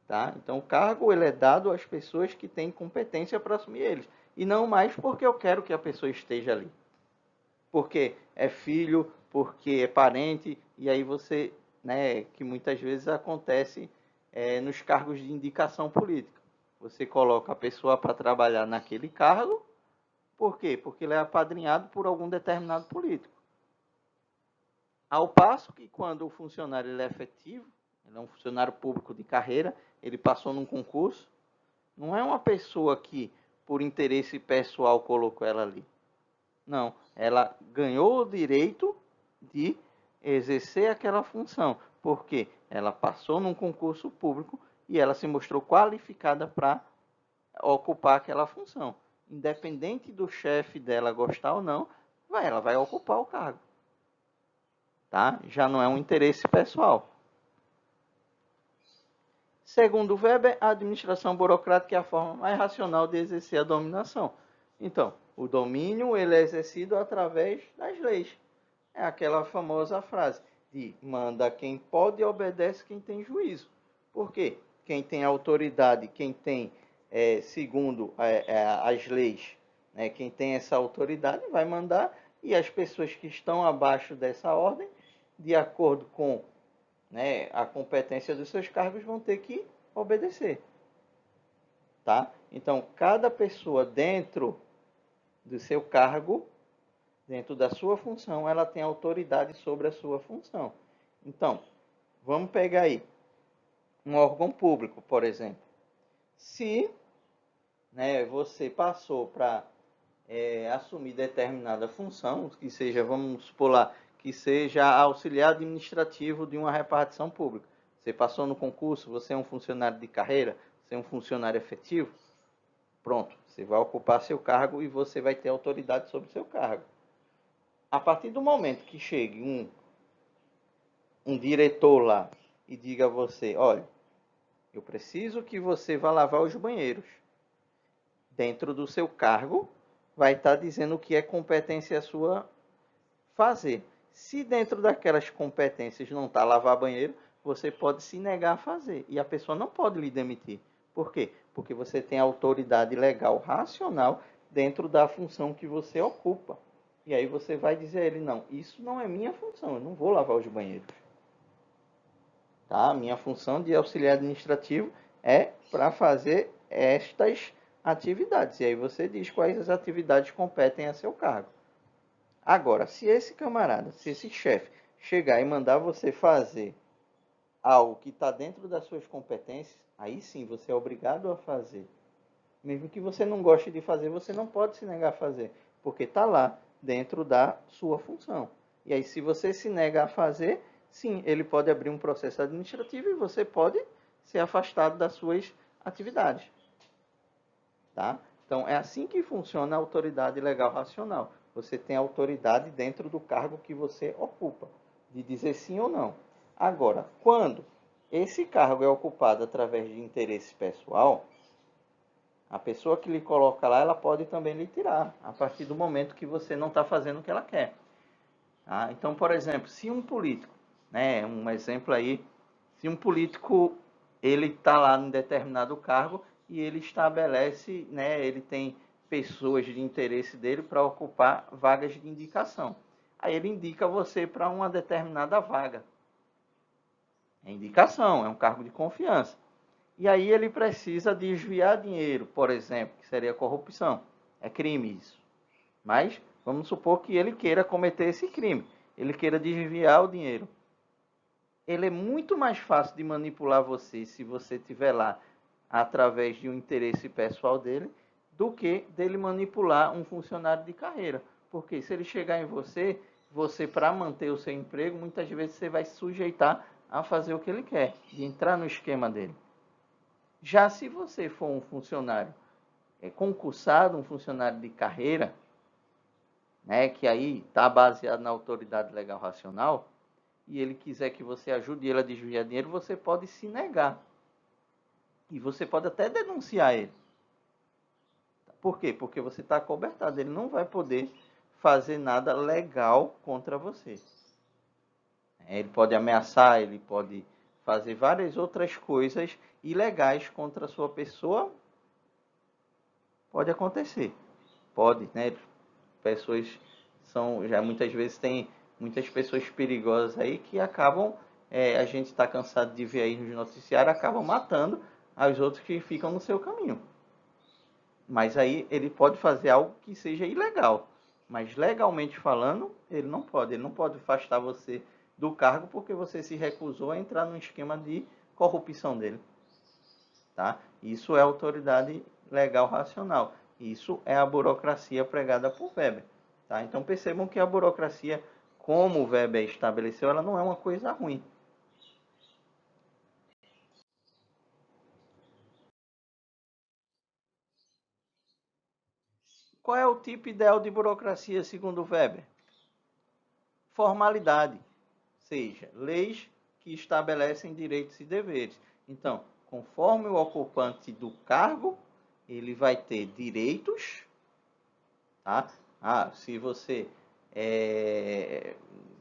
Tá? Então, o cargo ele é dado às pessoas que têm competência para assumir eles. E não mais porque eu quero que a pessoa esteja ali. Porque é filho, porque é parente, e aí você, que muitas vezes acontece nos cargos de indicação política. Você coloca a pessoa para trabalhar naquele cargo, por quê? Porque ele é apadrinhado por algum determinado político. Ao passo que quando o funcionário ele é efetivo, ele é um funcionário público de carreira, ele passou num concurso, não é uma pessoa que, por interesse pessoal, colocou ela ali. Não, ela ganhou o direito de exercer aquela função, porque ela passou num concurso público e ela se mostrou qualificada para ocupar aquela função. Independente do chefe dela gostar ou não, ela vai ocupar o cargo. Tá? Já não é um interesse pessoal. Segundo Weber, a administração burocrática é a forma mais racional de exercer a dominação. Então, o domínio ele é exercido através das leis. É aquela famosa frase de manda quem pode e obedece quem tem juízo. Por quê? Quem tem autoridade, quem tem, segundo as leis, quem tem essa autoridade vai mandar e as pessoas que estão abaixo dessa ordem, de acordo com a competência dos seus cargos, vão ter que obedecer. Tá? Então, cada pessoa dentro do seu cargo, dentro da sua função, ela tem autoridade sobre a sua função. Então, vamos pegar aí um órgão público, por exemplo. Se você passou para assumir determinada função, que seja, vamos supor lá, que seja auxiliar administrativo de uma repartição pública. Você passou no concurso, você é um funcionário de carreira, você é um funcionário efetivo, pronto, você vai ocupar seu cargo e você vai ter autoridade sobre o seu cargo. A partir do momento que chegue um diretor lá e diga a você, olha, eu preciso que você vá lavar os banheiros. Dentro do seu cargo, vai estar dizendo o que é competência sua fazer. Se dentro daquelas competências não está lavar banheiro, você pode se negar a fazer. E a pessoa não pode lhe demitir. Por quê? Porque você tem autoridade legal racional dentro da função que você ocupa. E aí você vai dizer a ele, não, isso não é minha função, eu não vou lavar os banheiros. Tá? Minha função de auxiliar administrativo é para fazer estas atividades. E aí você diz quais as atividades competem a seu cargo. Agora, se esse camarada, se esse chefe chegar e mandar você fazer algo que está dentro das suas competências, aí sim você é obrigado a fazer. Mesmo que você não goste de fazer, você não pode se negar a fazer, porque está lá dentro da sua função. E aí, se você se nega a fazer, sim, ele pode abrir um processo administrativo e você pode ser afastado das suas atividades. Tá? Então, é assim que funciona a autoridade legal racional. Você tem autoridade dentro do cargo que você ocupa, de dizer sim ou não. Agora, quando esse cargo é ocupado através de interesse pessoal, a pessoa que lhe coloca lá, ela pode também lhe tirar, a partir do momento que você não está fazendo o que ela quer. Tá? Então, por exemplo, se um político, né, um exemplo aí, se um político ele está lá em determinado cargo e ele estabelece, né, ele tem pessoas de interesse dele para ocupar vagas de indicação. Aí ele indica você para uma determinada vaga. É indicação, é um cargo de confiança. E aí ele precisa desviar dinheiro, por exemplo, que seria corrupção. É crime isso. Mas vamos supor que ele queira cometer esse crime. Ele queira desviar o dinheiro. Ele é muito mais fácil de manipular você se você estiver lá através de um interesse pessoal dele, do que dele manipular um funcionário de carreira. Porque se ele chegar em você, você para manter o seu emprego, muitas vezes você vai se sujeitar a fazer o que ele quer, de entrar no esquema dele. Já se você for um funcionário concursado, um funcionário de carreira, né, que aí está baseado na autoridade legal racional, e ele quiser que você ajude ele a desviar dinheiro, você pode se negar. E você pode até denunciar ele. Por quê? Porque você está acobertado. Ele não vai poder fazer nada legal contra você. Ele pode ameaçar, ele pode fazer várias outras coisas ilegais contra a sua pessoa. Pode acontecer. Pode, né? Pessoas já muitas vezes tem muitas pessoas perigosas aí que acabam, a gente está cansado de ver aí nos noticiários, acabam matando os outros que ficam no seu caminho. Mas aí ele pode fazer algo que seja ilegal. Mas legalmente falando, ele não pode. Ele não pode afastar você do cargo porque você se recusou a entrar num esquema de corrupção dele. Tá? Isso é autoridade legal racional. Isso é a burocracia pregada por Weber. Tá? Então percebam que a burocracia, como o Weber estabeleceu, ela não é uma coisa ruim. Qual é o tipo ideal de burocracia segundo o Weber? Formalidade, seja, leis que estabelecem direitos e deveres. Então, conforme o ocupante do cargo, ele vai ter direitos, tá? Se você,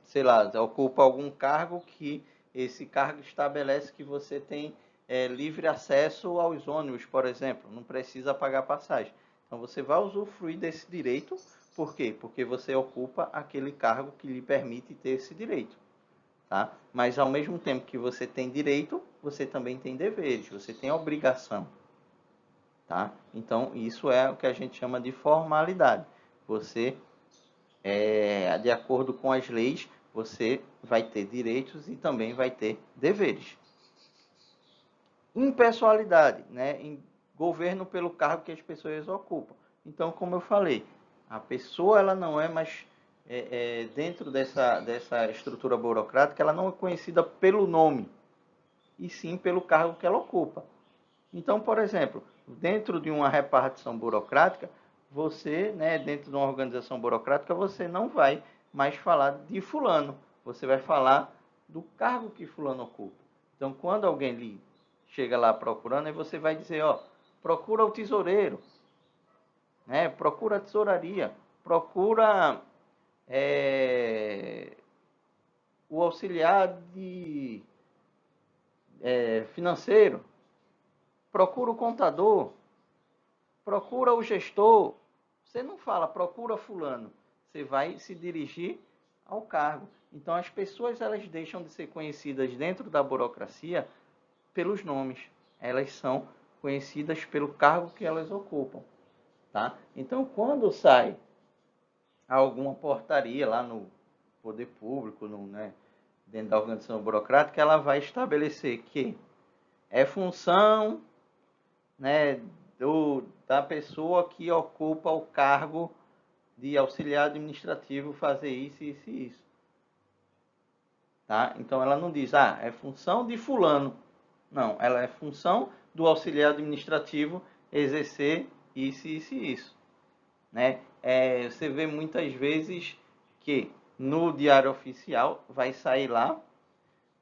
sei lá, ocupa algum cargo que esse cargo estabelece que você tem livre acesso aos ônibus, por exemplo, não precisa pagar passagem. Então, você vai usufruir desse direito. Por quê? Porque você ocupa aquele cargo que lhe permite ter esse direito. Tá? Mas, ao mesmo tempo que você tem direito, você também tem deveres, você tem obrigação. Tá? Então, isso é o que a gente chama de formalidade. Você, de acordo com as leis, você vai ter direitos e também vai ter deveres. Impessoalidade, né? Em governo pelo cargo que as pessoas ocupam. Então, como eu falei, a pessoa ela não é mais, dentro dessa estrutura burocrática, ela não é conhecida pelo nome, e sim pelo cargo que ela ocupa. Então, por exemplo, dentro de uma repartição burocrática, você, né, dentro de uma organização burocrática, você não vai mais falar de fulano, você vai falar do cargo que fulano ocupa. Então, quando alguém lhe chega lá procurando, aí você vai dizer, ó, procura o tesoureiro, né, procura a tesouraria, procura o auxiliar financeiro, procura o contador, procura o gestor. Você não fala procura fulano, você vai se dirigir ao cargo. Então as pessoas elas deixam de ser conhecidas dentro da burocracia pelos nomes. Elas são conhecidas pelo cargo que elas ocupam, tá? Então quando sai alguma portaria lá no poder público, né, dentro da organização burocrática, ela vai estabelecer que é função, né, da pessoa que ocupa o cargo de auxiliar administrativo fazer isso, isso e isso. Tá? Então ela não diz, é função de fulano. Não, ela é função do auxiliar administrativo exercer isso, isso e isso. Né? Você vê muitas vezes que no Diário Oficial vai sair lá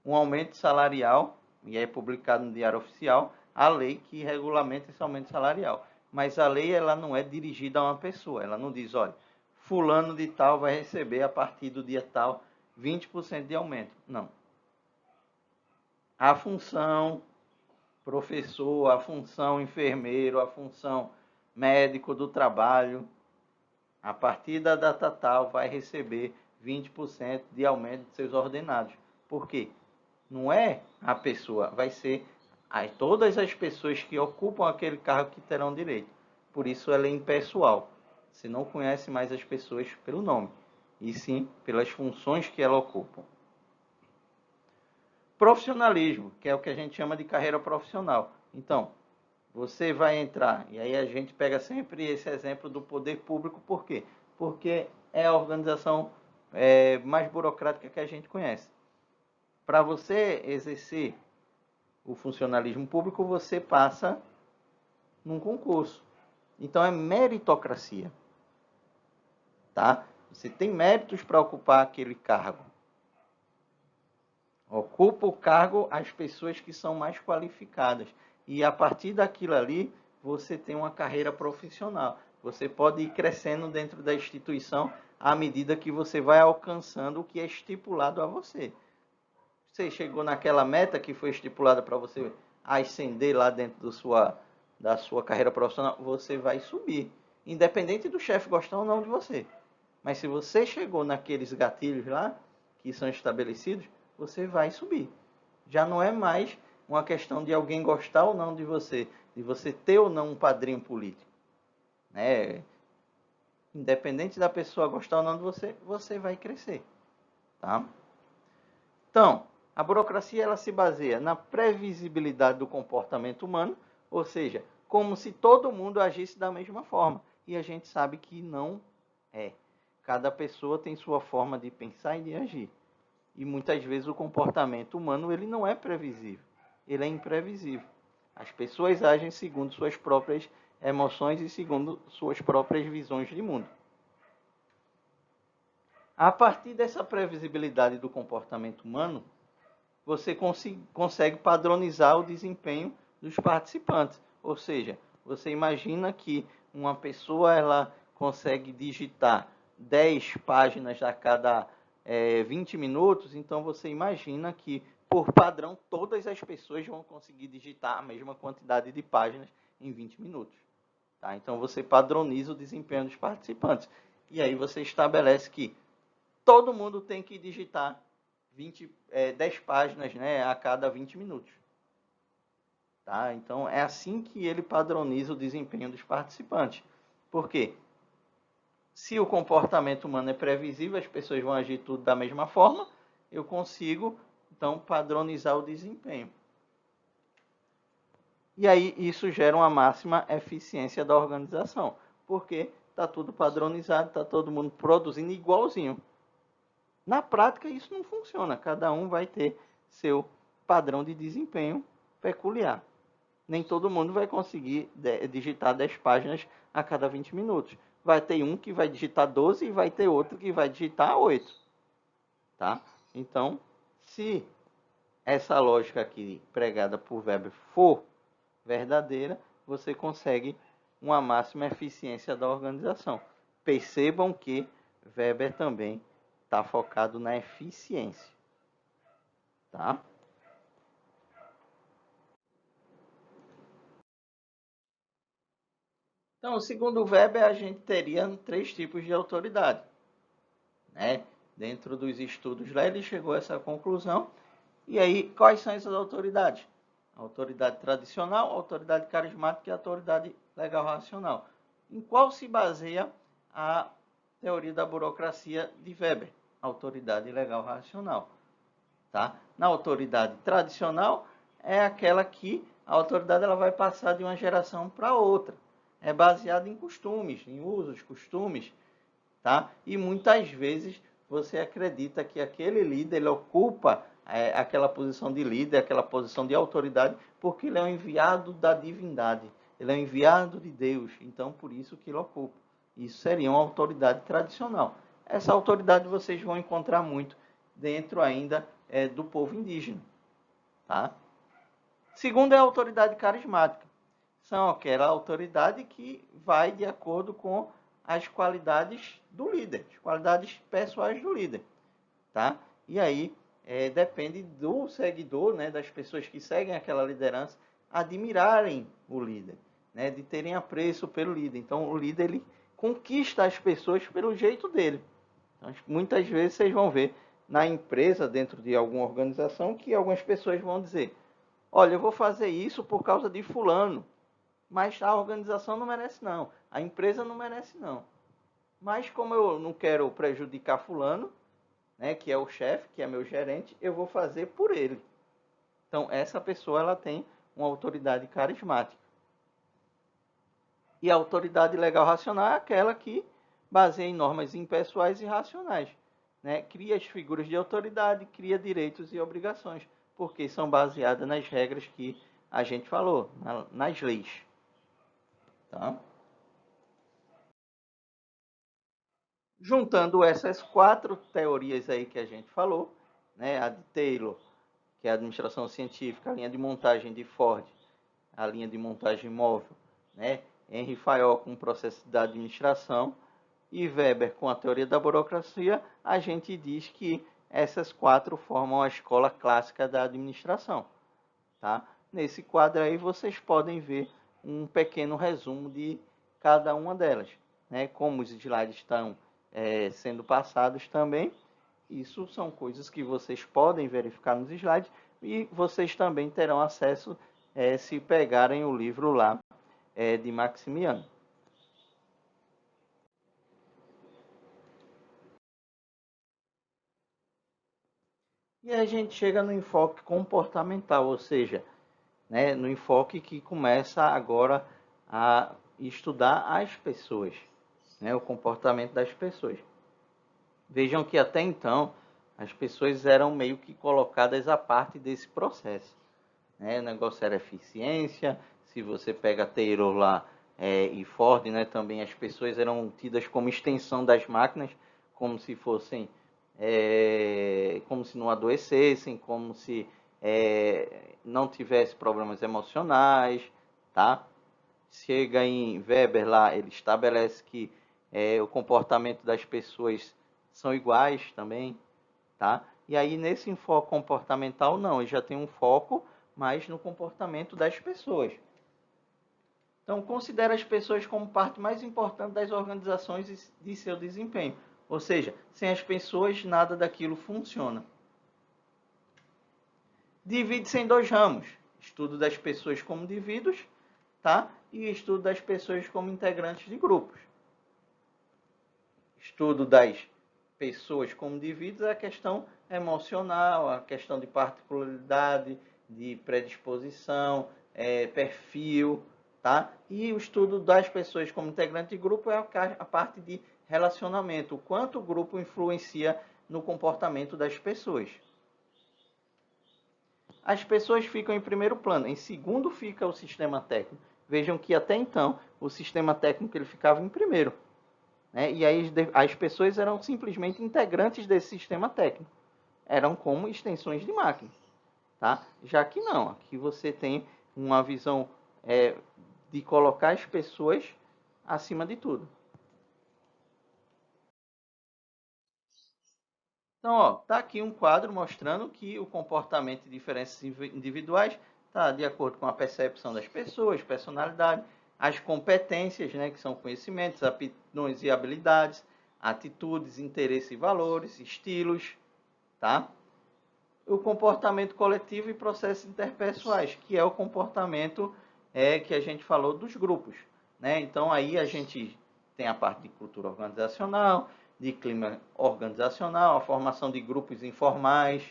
um aumento salarial, e é publicado no Diário Oficial, a lei que regulamenta esse aumento salarial. Mas a lei ela não é dirigida a uma pessoa, ela não diz, olha, fulano de tal vai receber a partir do dia tal 20% de aumento. Não. A função professor, a função enfermeiro, a função médico do trabalho, a partir da data tal vai receber 20% de aumento de seus ordenados. Por quê? Não é a pessoa, vai ser todas as pessoas que ocupam aquele cargo que terão direito. Por isso ela é impessoal. Você não conhece mais as pessoas pelo nome, e sim pelas funções que ela ocupam. Profissionalismo, que é o que a gente chama de carreira profissional. Então, você vai entrar, e aí a gente pega sempre esse exemplo do poder público, por quê? Porque é a organização mais burocrática que a gente conhece. Para você exercer o funcionalismo público, você passa num concurso. Então é meritocracia. Tá? Você tem méritos para ocupar aquele cargo. Ocupa o cargo as pessoas que são mais qualificadas. E a partir daquilo ali, você tem uma carreira profissional. Você pode ir crescendo dentro da instituição à medida que você vai alcançando o que é estipulado a você. Você chegou naquela meta que foi estipulada para você ascender lá dentro da sua carreira profissional, você vai subir. Independente do chefe gostar ou não de você. Mas se você chegou naqueles gatilhos lá, que são estabelecidos, você vai subir. Já não é mais uma questão de alguém gostar ou não de você ter ou não um padrinho político. Né? Independente da pessoa gostar ou não de você, você vai crescer. Tá? Então, a burocracia ela se baseia na previsibilidade do comportamento humano, ou seja, como se todo mundo agisse da mesma forma. E a gente sabe que não é. Cada pessoa tem sua forma de pensar e de agir. E muitas vezes o comportamento humano ele não é previsível, ele é imprevisível. As pessoas agem segundo suas próprias emoções e segundo suas próprias visões de mundo. A partir dessa previsibilidade do comportamento humano, você consegue padronizar o desempenho dos participantes. Ou seja, você imagina que uma pessoa ela consegue digitar 10 páginas a cada 20 minutos, então você imagina que, por padrão, todas as pessoas vão conseguir digitar a mesma quantidade de páginas em 20 minutos. Tá? Então você padroniza o desempenho dos participantes. E aí você estabelece que todo mundo tem que digitar 10 páginas, né, a cada 20 minutos. Tá? Então é assim que ele padroniza o desempenho dos participantes. Por quê? Se o comportamento humano é previsível, as pessoas vão agir tudo da mesma forma, eu consigo, então, padronizar o desempenho. E aí isso gera uma máxima eficiência da organização, porque está tudo padronizado, está todo mundo produzindo igualzinho. Na prática isso não funciona, cada um vai ter seu padrão de desempenho peculiar. Nem todo mundo vai conseguir digitar 10 páginas a cada 20 minutos. Vai ter um que vai digitar 12 e vai ter outro que vai digitar 8. Tá? Então, se essa lógica aqui pregada por Weber for verdadeira, você consegue uma máxima eficiência da organização. Percebam que Weber também está focado na eficiência. Tá? Então, segundo Weber, a gente teria 3 tipos de autoridade. Né? Dentro dos estudos lá, ele chegou a essa conclusão. E aí, quais são essas autoridades? A autoridade tradicional, a autoridade carismática e a autoridade legal racional. Em qual se baseia a teoria da burocracia de Weber? Autoridade legal racional. Tá? Na autoridade tradicional, é aquela que a autoridade ela vai passar de uma geração para outra. É baseada em costumes, em usos, costumes, tá? E muitas vezes você acredita que aquele líder ele ocupa aquela posição de líder, aquela posição de autoridade, porque ele é um enviado da divindade, ele é um enviado de Deus, então por isso que ele ocupa. Isso seria uma autoridade tradicional. Essa autoridade vocês vão encontrar muito dentro ainda do povo indígena, tá? Segundo é a autoridade carismática. São aquela autoridade que vai de acordo com as qualidades do líder, as qualidades pessoais do líder, tá? E aí depende do seguidor, né, das pessoas que seguem aquela liderança, admirarem o líder, né, de terem apreço pelo líder. Então o líder ele conquista as pessoas pelo jeito dele. Então, muitas vezes vocês vão ver na empresa, dentro de alguma organização, que algumas pessoas vão dizer: olha, eu vou fazer isso por causa de fulano, mas a organização não merece não, a empresa não merece não. Mas como eu não quero prejudicar fulano, né, que é o chefe, que é meu gerente, eu vou fazer por ele. Então essa pessoa ela tem uma autoridade carismática. E a autoridade legal racional é aquela que baseia em normas impessoais e racionais, né? Cria as figuras de autoridade, cria direitos e obrigações, porque são baseadas nas regras que a gente falou, nas leis. Tá? Juntando essas quatro teorias aí que a gente falou, né? A de Taylor, que é a administração científica, a linha de montagem de Ford, a linha de montagem móvel, né? Henry Fayol com o processo da administração e Weber com a teoria da burocracia, a gente diz que essas quatro formam a escola clássica da administração. Tá? Nesse quadro aí vocês podem ver um pequeno resumo de cada uma delas. Né? Como os slides estão sendo passados também, isso são coisas que vocês podem verificar nos slides e vocês também terão acesso se pegarem o livro lá de Maximiano. E a gente chega no enfoque comportamental, ou seja, né, no enfoque que começa agora a estudar as pessoas, né, o comportamento das pessoas. Vejam que até então as pessoas eram meio que colocadas à parte desse processo. Né? O negócio era eficiência, se você pega Taylor lá e Ford, né, também as pessoas eram tidas como extensão das máquinas, como se fossem, como se não adoecessem, como se não tivesse problemas emocionais, tá? Chega em Weber lá, ele estabelece que o comportamento das pessoas são iguais também, tá? E aí nesse enfoque comportamental não, ele já tem um foco mais no comportamento das pessoas. Então considera as pessoas como parte mais importante das organizações e de seu desempenho. Ou seja, sem as pessoas nada daquilo funciona. Divide-se em dois ramos: estudo das pessoas como indivíduos, tá? E estudo das pessoas como integrantes de grupos. Estudo das pessoas como indivíduos é a questão emocional, a questão de particularidade, de predisposição, perfil, tá? E o estudo das pessoas como integrante de grupo é a parte de relacionamento, o quanto o grupo influencia no comportamento das pessoas. As pessoas ficam em primeiro plano, em segundo fica o sistema técnico. Vejam que até então o sistema técnico ele ficava em primeiro. Né? E aí as pessoas eram simplesmente integrantes desse sistema técnico. Eram como extensões de máquina. Tá? Já que não, aqui você tem uma visão de colocar as pessoas acima de tudo. Então, ó, tá aqui um quadro mostrando que o comportamento de diferenças individuais está de acordo com a percepção das pessoas, personalidade, as competências, né, que são conhecimentos, aptidões e habilidades, atitudes, interesses e valores, estilos, tá? O comportamento coletivo e processos interpessoais, que é o comportamento que a gente falou dos grupos, né? Então aí a gente tem a parte de cultura organizacional, de clima organizacional, a formação de grupos informais,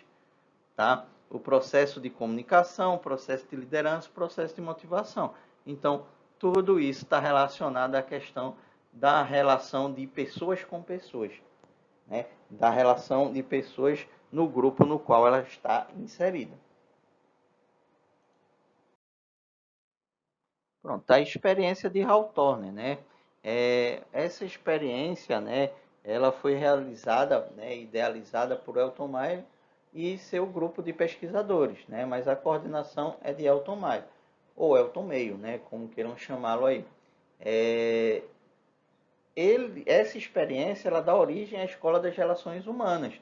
tá? O processo de comunicação, o processo de liderança, o processo de motivação. Então, tudo isso está relacionado à questão da relação de pessoas com pessoas, né? Da relação de pessoas no grupo no qual ela está inserida. Pronto, a experiência de Hawthorne, né? Essa experiência, né, ela foi realizada, né, idealizada por Elton Mayer e seu grupo de pesquisadores, né? Mas a coordenação é de Elton Mayer, ou Elton Meio, né, como queiram chamá-lo aí. Essa experiência ela dá origem à Escola das Relações Humanas,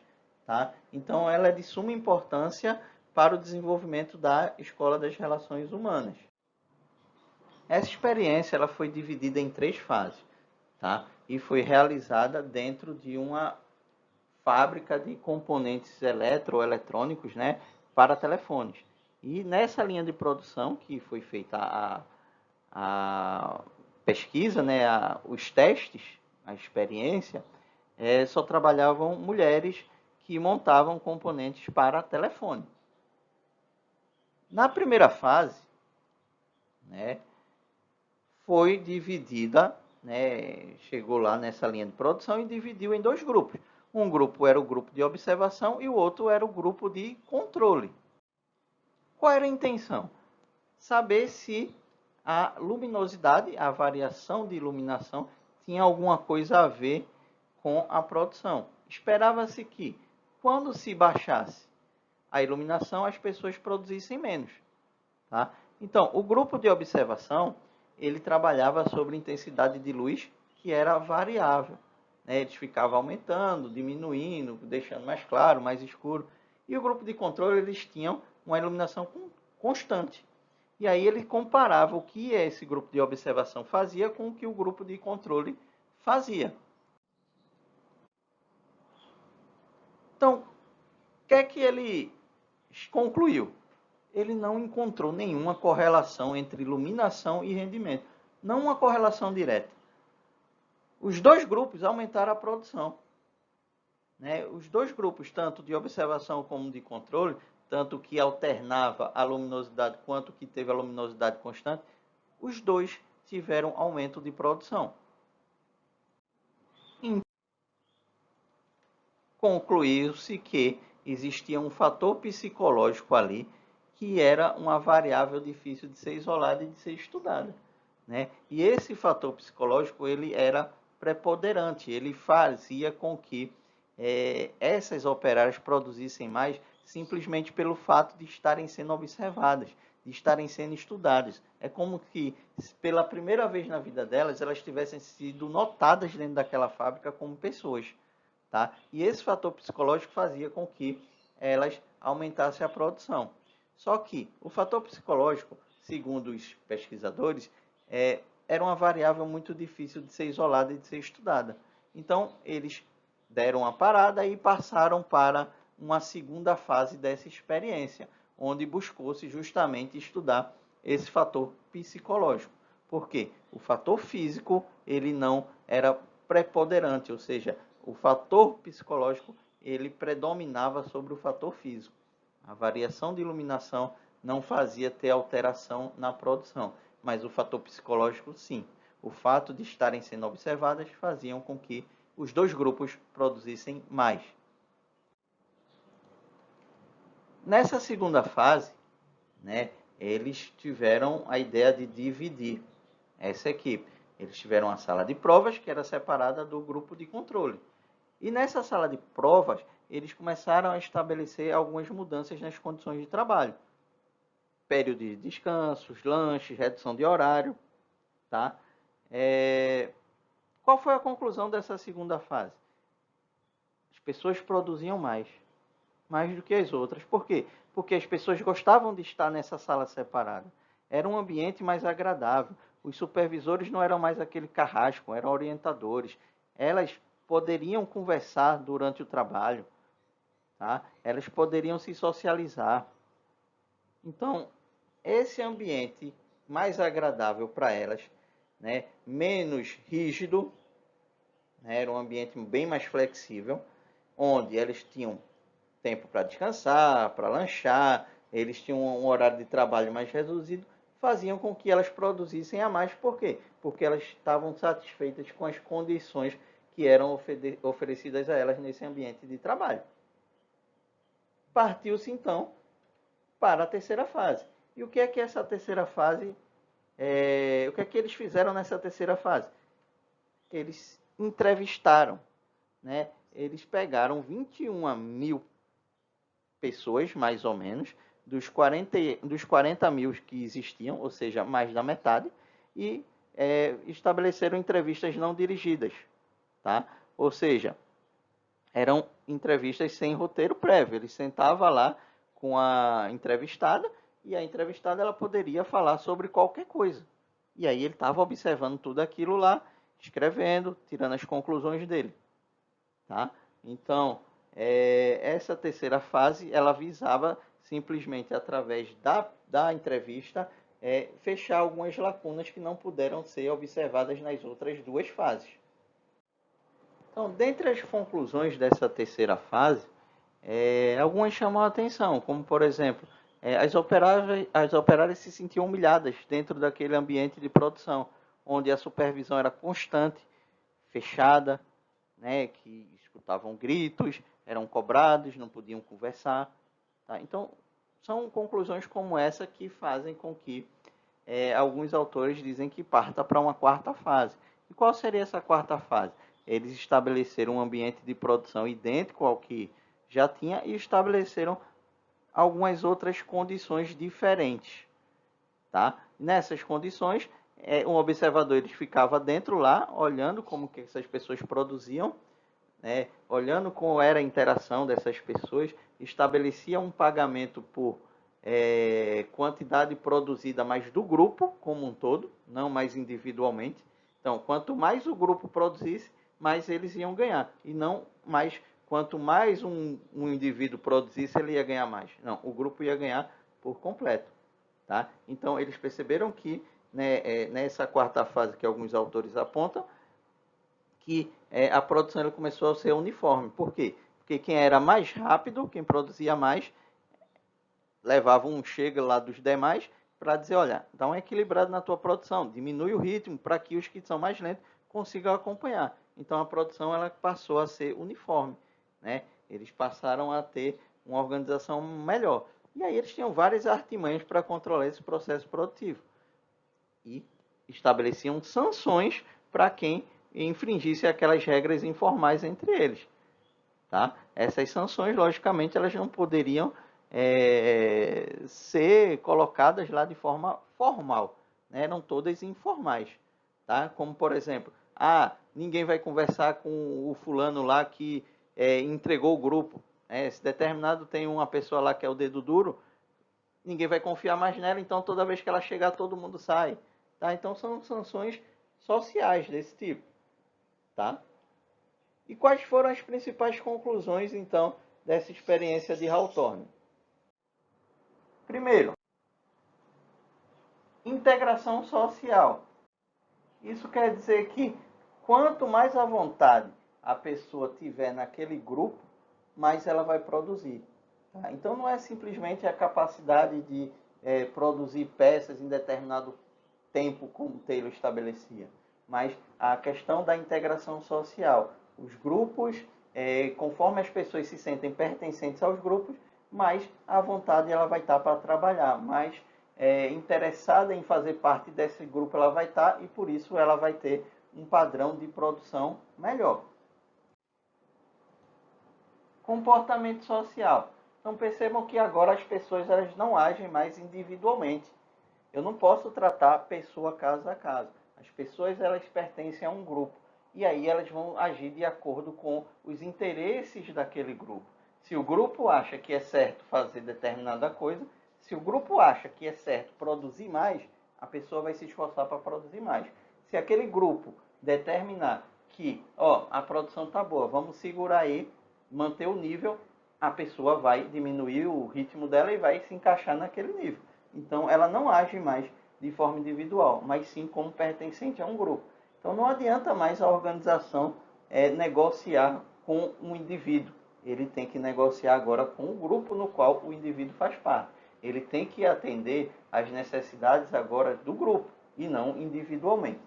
tá? Então ela é de suma importância para o desenvolvimento da Escola das Relações Humanas. Essa experiência ela foi dividida em 3 fases, tá? E foi realizada dentro de uma fábrica de componentes eletroeletrônicos, né, para telefones. E nessa linha de produção que foi feita a pesquisa, né, os testes, a experiência, só trabalhavam mulheres que montavam componentes para telefone. Na primeira fase, né, foi dividida, né, chegou lá nessa linha de produção e dividiu em 2 grupos. Um grupo era o grupo de observação e o outro era o grupo de controle. Qual era a intenção? Saber se a luminosidade, a variação de iluminação, tinha alguma coisa a ver com a produção. Esperava-se que, quando se baixasse a iluminação, as pessoas produzissem menos. Tá? Então, o grupo de observação, ele trabalhava sobre intensidade de luz, que era variável. Né? Eles ficavam aumentando, diminuindo, deixando mais claro, mais escuro. E o grupo de controle, eles tinham uma iluminação constante. E aí ele comparava o que esse grupo de observação fazia com o que o grupo de controle fazia. Então, o que é que ele concluiu? Ele não encontrou nenhuma correlação entre iluminação e rendimento. Não uma correlação direta. Os 2 grupos aumentaram a produção. Né? Os 2 grupos, tanto de observação como de controle, tanto que alternava a luminosidade quanto que teve a luminosidade constante, os 2 tiveram aumento de produção. Concluiu-se que existia um fator psicológico ali que era uma variável difícil de ser isolada e de ser estudada, né? E esse fator psicológico ele era preponderante, ele fazia com que essas operárias produzissem mais simplesmente pelo fato de estarem sendo observadas, de estarem sendo estudadas. É como que pela primeira vez na vida delas, elas tivessem sido notadas dentro daquela fábrica como pessoas. Tá? E esse fator psicológico fazia com que elas aumentassem a produção. Só que o fator psicológico, segundo os pesquisadores, era uma variável muito difícil de ser isolada e de ser estudada. Então, eles deram uma parada e passaram para uma segunda fase dessa experiência, onde buscou-se justamente estudar esse fator psicológico. Por quê? O fator físico ele não era preponderante, ou seja, o fator psicológico ele predominava sobre o fator físico. A variação de iluminação não fazia ter alteração na produção, mas o fator psicológico sim. O fato de estarem sendo observadas faziam com que os 2 grupos produzissem mais. Nessa segunda fase, né, eles tiveram a ideia de dividir essa equipe. Eles tiveram a sala de provas, que era separada do grupo de controle. E nessa sala de provas, eles começaram a estabelecer algumas mudanças nas condições de trabalho. Período de descansos, lanches, redução de horário. Tá? Qual foi a conclusão dessa segunda fase? As pessoas produziam mais do que as outras. Por quê? Porque as pessoas gostavam de estar nessa sala separada. Era um ambiente mais agradável. Os supervisores não eram mais aquele carrasco, eram orientadores. Elas poderiam conversar durante o trabalho, tá? Elas poderiam se socializar. Então, esse ambiente mais agradável para elas, né? Menos rígido, né? Era um ambiente bem mais flexível, onde elas tinham tempo para descansar, para lanchar, eles tinham um horário de trabalho mais reduzido, faziam com que elas produzissem a mais. Por quê? Porque elas estavam satisfeitas com as condições que eram oferecidas a elas nesse ambiente de trabalho. Partiu-se então para a terceira fase. E o que é que essa terceira fase, o que é que eles fizeram nessa terceira fase? Eles entrevistaram, né? Eles pegaram 21 mil pessoas, mais ou menos, dos 40 mil que existiam, ou seja, mais da metade, e estabeleceram entrevistas não dirigidas, tá? Ou seja, eram entrevistas sem roteiro prévio. Ele sentava lá com a entrevistada e a entrevistada ela poderia falar sobre qualquer coisa. E aí ele estava observando tudo aquilo lá, escrevendo, tirando as conclusões dele, tá? Então, essa terceira fase, ela visava simplesmente através da entrevista fechar algumas lacunas que não puderam ser observadas nas outras duas fases. Então, dentre as conclusões dessa terceira fase, algumas chamam a atenção, como por exemplo, as operárias se sentiam humilhadas dentro daquele ambiente de produção, onde a supervisão era constante, fechada, né, que escutavam gritos, eram cobrados, não podiam conversar. Tá? Então, são conclusões como essa que fazem com que alguns autores dizem que parta para uma quarta fase. E qual seria essa quarta fase? Eles estabeleceram um ambiente de produção idêntico ao que já tinha e estabeleceram algumas outras condições diferentes. Tá? Nessas condições, um observador ele ficava dentro lá, olhando como que essas pessoas produziam, né? Olhando como era a interação dessas pessoas, estabelecia um pagamento por quantidade produzida, mas do grupo como um todo, não mais individualmente. Então, quanto mais o grupo produzisse, mais eles iam ganhar. E não mais, quanto mais um indivíduo produzisse, ele ia ganhar mais. Não, o grupo ia ganhar por completo. Tá? Então, eles perceberam que, né, nessa quarta fase que alguns autores apontam, que a produção ela começou a ser uniforme. Por quê? Porque quem era mais rápido, quem produzia mais, levava um chega lá dos demais para dizer, olha, dá um equilibrado na tua produção, diminui o ritmo para que os que são mais lentos consigam acompanhar. Então a produção ela passou a ser uniforme, né? Eles passaram a ter uma organização melhor. E aí eles tinham várias artimanhas para controlar esse processo produtivo. E estabeleciam sanções para quem infringisse aquelas regras informais entre eles. Tá? Essas sanções, logicamente, elas não poderiam ser colocadas lá de forma formal, né? Eram todas informais. Tá? Como, por exemplo, ninguém vai conversar com o fulano lá que entregou o grupo. Se determinado tem uma pessoa lá que é o dedo duro, ninguém vai confiar mais nela, então toda vez que ela chegar, todo mundo sai. Tá? Então são sanções sociais desse tipo. Tá? E quais foram as principais conclusões, então, dessa experiência de Hawthorne? Primeiro, integração social. Isso quer dizer que quanto mais à vontade a pessoa tiver naquele grupo, mais ela vai produzir. Tá? Então não é simplesmente a capacidade de produzir peças em determinado tempo, como Taylor estabelecia, mas a questão da integração social. Os grupos, conforme as pessoas se sentem pertencentes aos grupos, mais a vontade ela vai estar para trabalhar, mais interessada em fazer parte desse grupo ela vai estar e por isso ela vai ter um padrão de produção melhor. Comportamento social. Então percebam que agora as pessoas elas não agem mais individualmente. Eu não posso tratar pessoa caso a caso. As pessoas elas pertencem a um grupo e aí elas vão agir de acordo com os interesses daquele grupo. Se o grupo acha que é certo fazer determinada coisa, se o grupo acha que é certo produzir mais, a pessoa vai se esforçar para produzir mais. Se aquele grupo determinar que a produção está boa, vamos segurar aí, manter o nível, a pessoa vai diminuir o ritmo dela e vai se encaixar naquele nível. Então, ela não age mais de forma individual, mas sim como pertencente a um grupo. Então, não adianta mais a organização negociar com um indivíduo. Ele tem que negociar agora com o grupo no qual o indivíduo faz parte. Ele tem que atender às necessidades agora do grupo e não individualmente.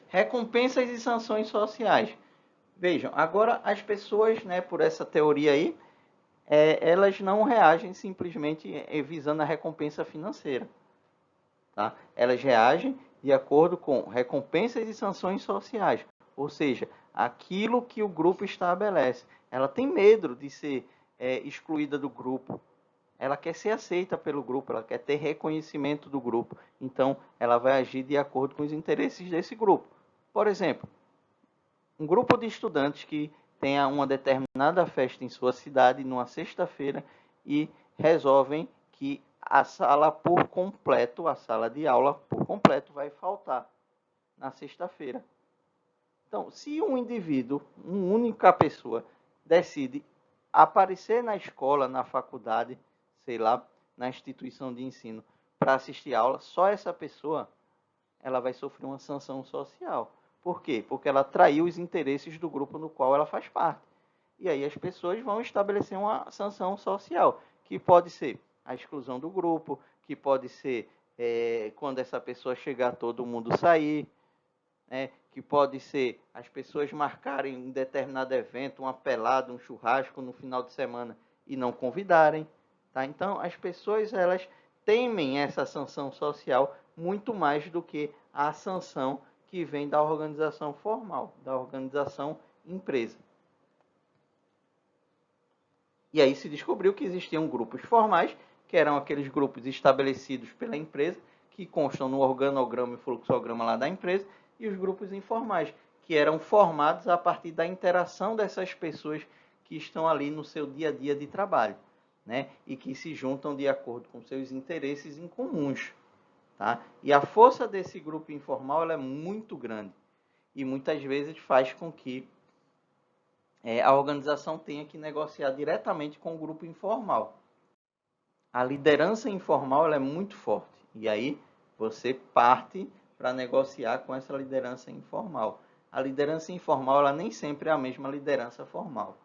Recompensas e sanções sociais. Vejam, agora as pessoas, né, por essa teoria aí, elas não reagem simplesmente visando a recompensa financeira. Tá? Elas reagem de acordo com recompensas e sanções sociais, ou seja, aquilo que o grupo estabelece. Ela tem medo de ser excluída do grupo. Ela quer ser aceita pelo grupo, ela quer ter reconhecimento do grupo. Então, ela vai agir de acordo com os interesses desse grupo. Por exemplo, um grupo de estudantes que tenha uma determinada festa em sua cidade, numa sexta-feira, e resolvem que a sala por completo, a sala de aula por completo, vai faltar na sexta-feira. Então, se um indivíduo, uma única pessoa, decide aparecer na escola, na faculdade, sei lá, na instituição de ensino, para assistir aula, só essa pessoa ela vai sofrer uma sanção social. Por quê? Porque ela traiu os interesses do grupo no qual ela faz parte. E aí as pessoas vão estabelecer uma sanção social, que pode ser a exclusão do grupo, que pode ser quando essa pessoa chegar, todo mundo sair, que pode ser as pessoas marcarem um determinado evento, uma pelada, um churrasco no final de semana e não convidarem. Tá? Então, as pessoas elas temem essa sanção social muito mais do que a sanção que vem da organização formal, da organização empresa. E aí se descobriu que existiam grupos formais, que eram aqueles grupos estabelecidos pela empresa, que constam no organograma e fluxograma lá da empresa, e os grupos informais, que eram formados a partir da interação dessas pessoas que estão ali no seu dia a dia de trabalho, né? E que se juntam de acordo com seus interesses em comuns. Tá? E a força desse grupo informal ela é muito grande e muitas vezes faz com que a organização tenha que negociar diretamente com o grupo informal. A liderança informal ela é muito forte e aí você parte para negociar com essa liderança informal. A liderança informal ela nem sempre é a mesma liderança formal.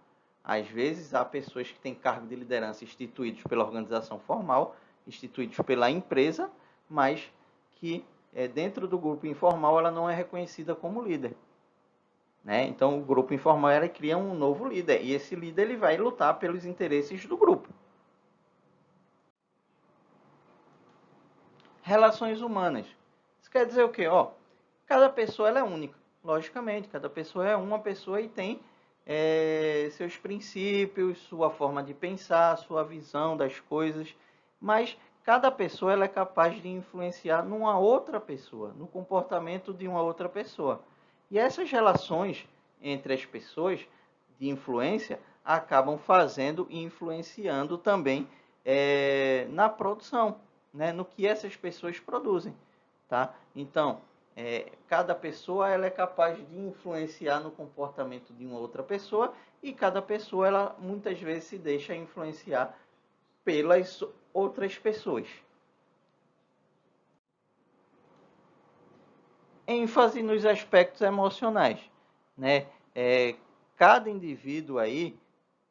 Às vezes há pessoas que têm cargo de liderança instituídos pela organização formal, instituídos pela empresa, mas que dentro do grupo informal ela não é reconhecida como líder. Né? Então o grupo informal ela cria um novo líder e esse líder ele vai lutar pelos interesses do grupo. Relações humanas. Isso quer dizer o quê? Cada pessoa ela é única, logicamente, cada pessoa é uma pessoa e tem seus princípios, sua forma de pensar, sua visão das coisas, mas cada pessoa ela é capaz de influenciar numa outra pessoa, no comportamento de uma outra pessoa. E essas relações entre as pessoas de influência acabam fazendo e influenciando também na produção, né, no que essas pessoas produzem. Tá? Então, cada pessoa ela é capaz de influenciar no comportamento de uma outra pessoa e cada pessoa ela muitas vezes se deixa influenciar pelas outras pessoas. ênfase nos aspectos emocionais, né? Cada indivíduo aí,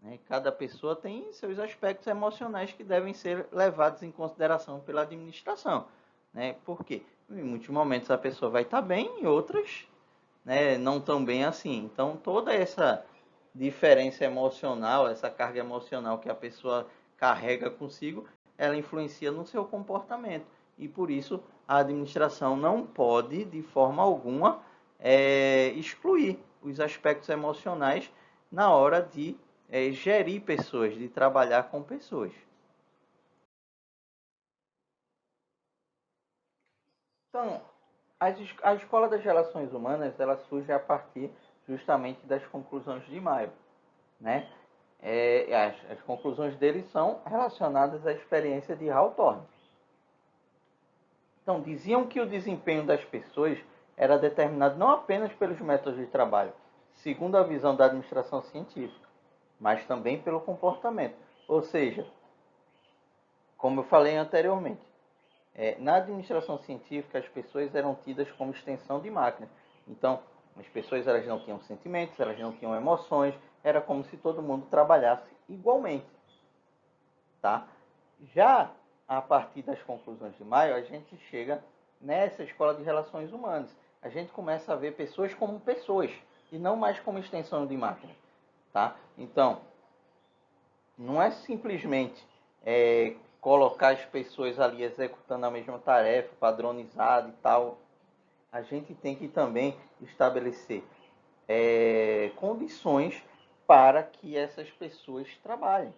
né, cada pessoa tem seus aspectos emocionais que devem ser levados em consideração pela administração, né? Por quê? Em muitos momentos a pessoa vai estar bem, em outros, né, não tão bem assim. Então toda essa diferença emocional, essa carga emocional que a pessoa carrega consigo, ela influencia no seu comportamento. E por isso a administração não pode, de forma alguma, excluir os aspectos emocionais na hora de gerir pessoas, de trabalhar com pessoas. Então, a Escola das Relações Humanas ela surge a partir justamente das conclusões de Maio, né? As conclusões dele são relacionadas à experiência de Hawthorne. Então, diziam que o desempenho das pessoas era determinado não apenas pelos métodos de trabalho, segundo a visão da administração científica, mas também pelo comportamento. Ou seja, como eu falei anteriormente, na administração científica as pessoas eram tidas como extensão de máquina. Então, as pessoas elas não tinham sentimentos, elas não tinham emoções, era como se todo mundo trabalhasse igualmente, tá? Já a partir das conclusões de maio, a gente chega nessa escola de relações humanas. A gente começa a ver pessoas como pessoas e não mais como extensão de máquina, tá? Então, não é simplesmente colocar as pessoas ali executando a mesma tarefa, padronizada e tal. A gente tem que também estabelecer condições para que essas pessoas trabalhem,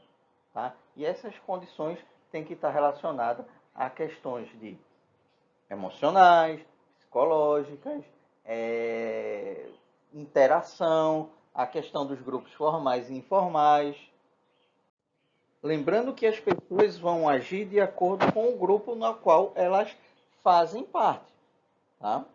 tá? E essas condições têm que estar relacionadas a questões de emocionais, psicológicas, interação, a questão dos grupos formais e informais. Lembrando que as pessoas vão agir de acordo com o grupo no qual elas fazem parte, tá?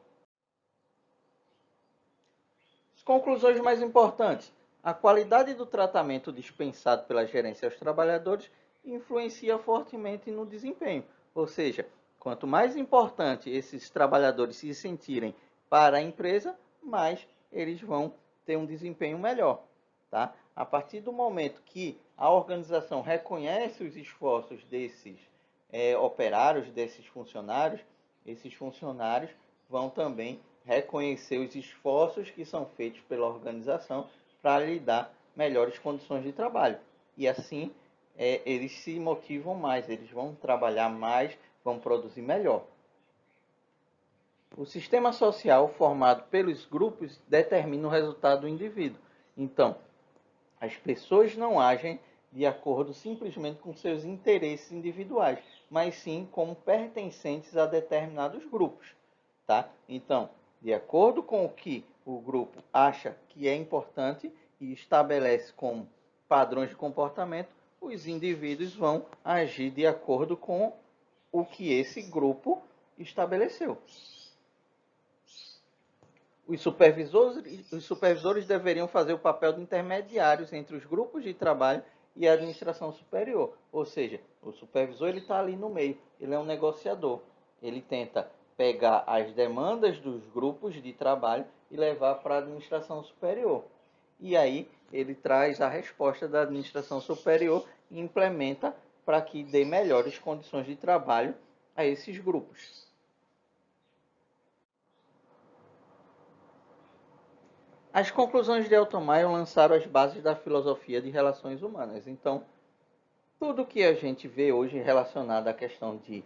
As conclusões mais importantes. A qualidade do tratamento dispensado pela gerência aos trabalhadores influencia fortemente no desempenho. Ou seja, quanto mais importante esses trabalhadores se sentirem para a empresa, mais eles vão ter um desempenho melhor. Tá? A partir do momento que a organização reconhece os esforços desses operários, desses funcionários, esses funcionários vão também reconhecer os esforços que são feitos pela organização para lhe dar melhores condições de trabalho. E assim eles se motivam mais, eles vão trabalhar mais, vão produzir melhor. O sistema social formado pelos grupos determina o resultado do indivíduo. Então, as pessoas não agem de acordo simplesmente com seus interesses individuais, mas sim como pertencentes a determinados grupos. Tá? Então, de acordo com o que o grupo acha que é importante e estabelece como padrões de comportamento, os indivíduos vão agir de acordo com o que esse grupo estabeleceu. Os supervisores deveriam fazer o papel de intermediários entre os grupos de trabalho e a administração superior. Ou seja, o supervisor está ali no meio, ele é um negociador. Ele tenta pegar as demandas dos grupos de trabalho e levar para a administração superior. E aí ele traz a resposta da administração superior e implementa para que dê melhores condições de trabalho a esses grupos. As conclusões de Elton Mayer lançaram as bases da filosofia de relações humanas. Então, tudo que a gente vê hoje relacionado à questão de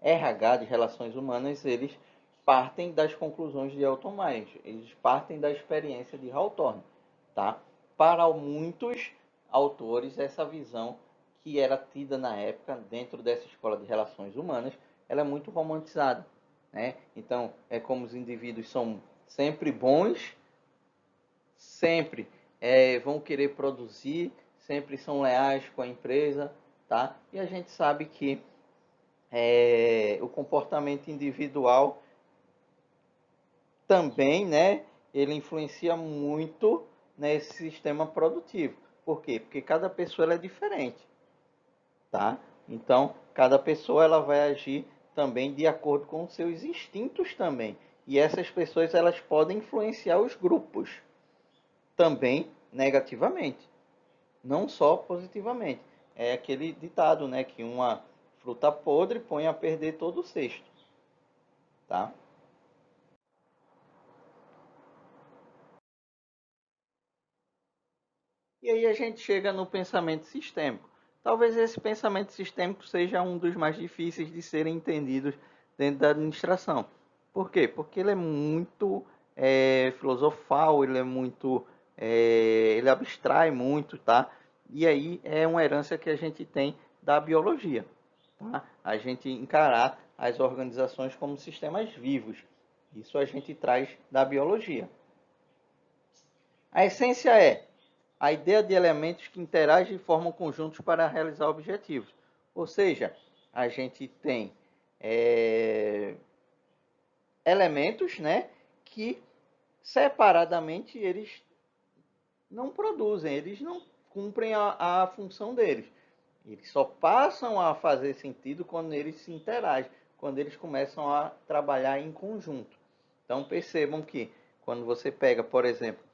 RH, de relações humanas, eles partem das conclusões de Elton Mayer, eles partem da experiência de Hawthorne. Tá? Para muitos autores, essa visão que era tida na época, dentro dessa escola de relações humanas, ela é muito romantizada. Né? Então, é como os indivíduos são sempre bons, sempre vão querer produzir, sempre são leais com a empresa, tá? E a gente sabe que o comportamento individual também, né, ele influencia muito nesse sistema produtivo. Por quê? Porque cada pessoa ela é diferente, tá? Então, cada pessoa ela vai agir também de acordo com os seus instintos também. E essas pessoas elas podem influenciar os grupos também negativamente, não só positivamente. É aquele ditado, né, que uma fruta podre põe a perder todo o cesto, tá? E aí a gente chega no pensamento sistêmico. Talvez esse pensamento sistêmico seja um dos mais difíceis de serem entendidos dentro da administração. Por quê? Porque ele é muito filosofal, ele é muito, ele abstrai muito, tá? E aí é uma herança que a gente tem da biologia, tá? A gente encarar as organizações como sistemas vivos. Isso a gente traz da biologia. A essência é a ideia de elementos que interagem e formam conjuntos para realizar objetivos. Ou seja, a gente tem elementos, né, que separadamente eles não produzem, eles não cumprem a função deles. Eles só passam a fazer sentido quando eles se interagem, quando eles começam a trabalhar em conjunto. Então percebam que quando você pega, por exemplo,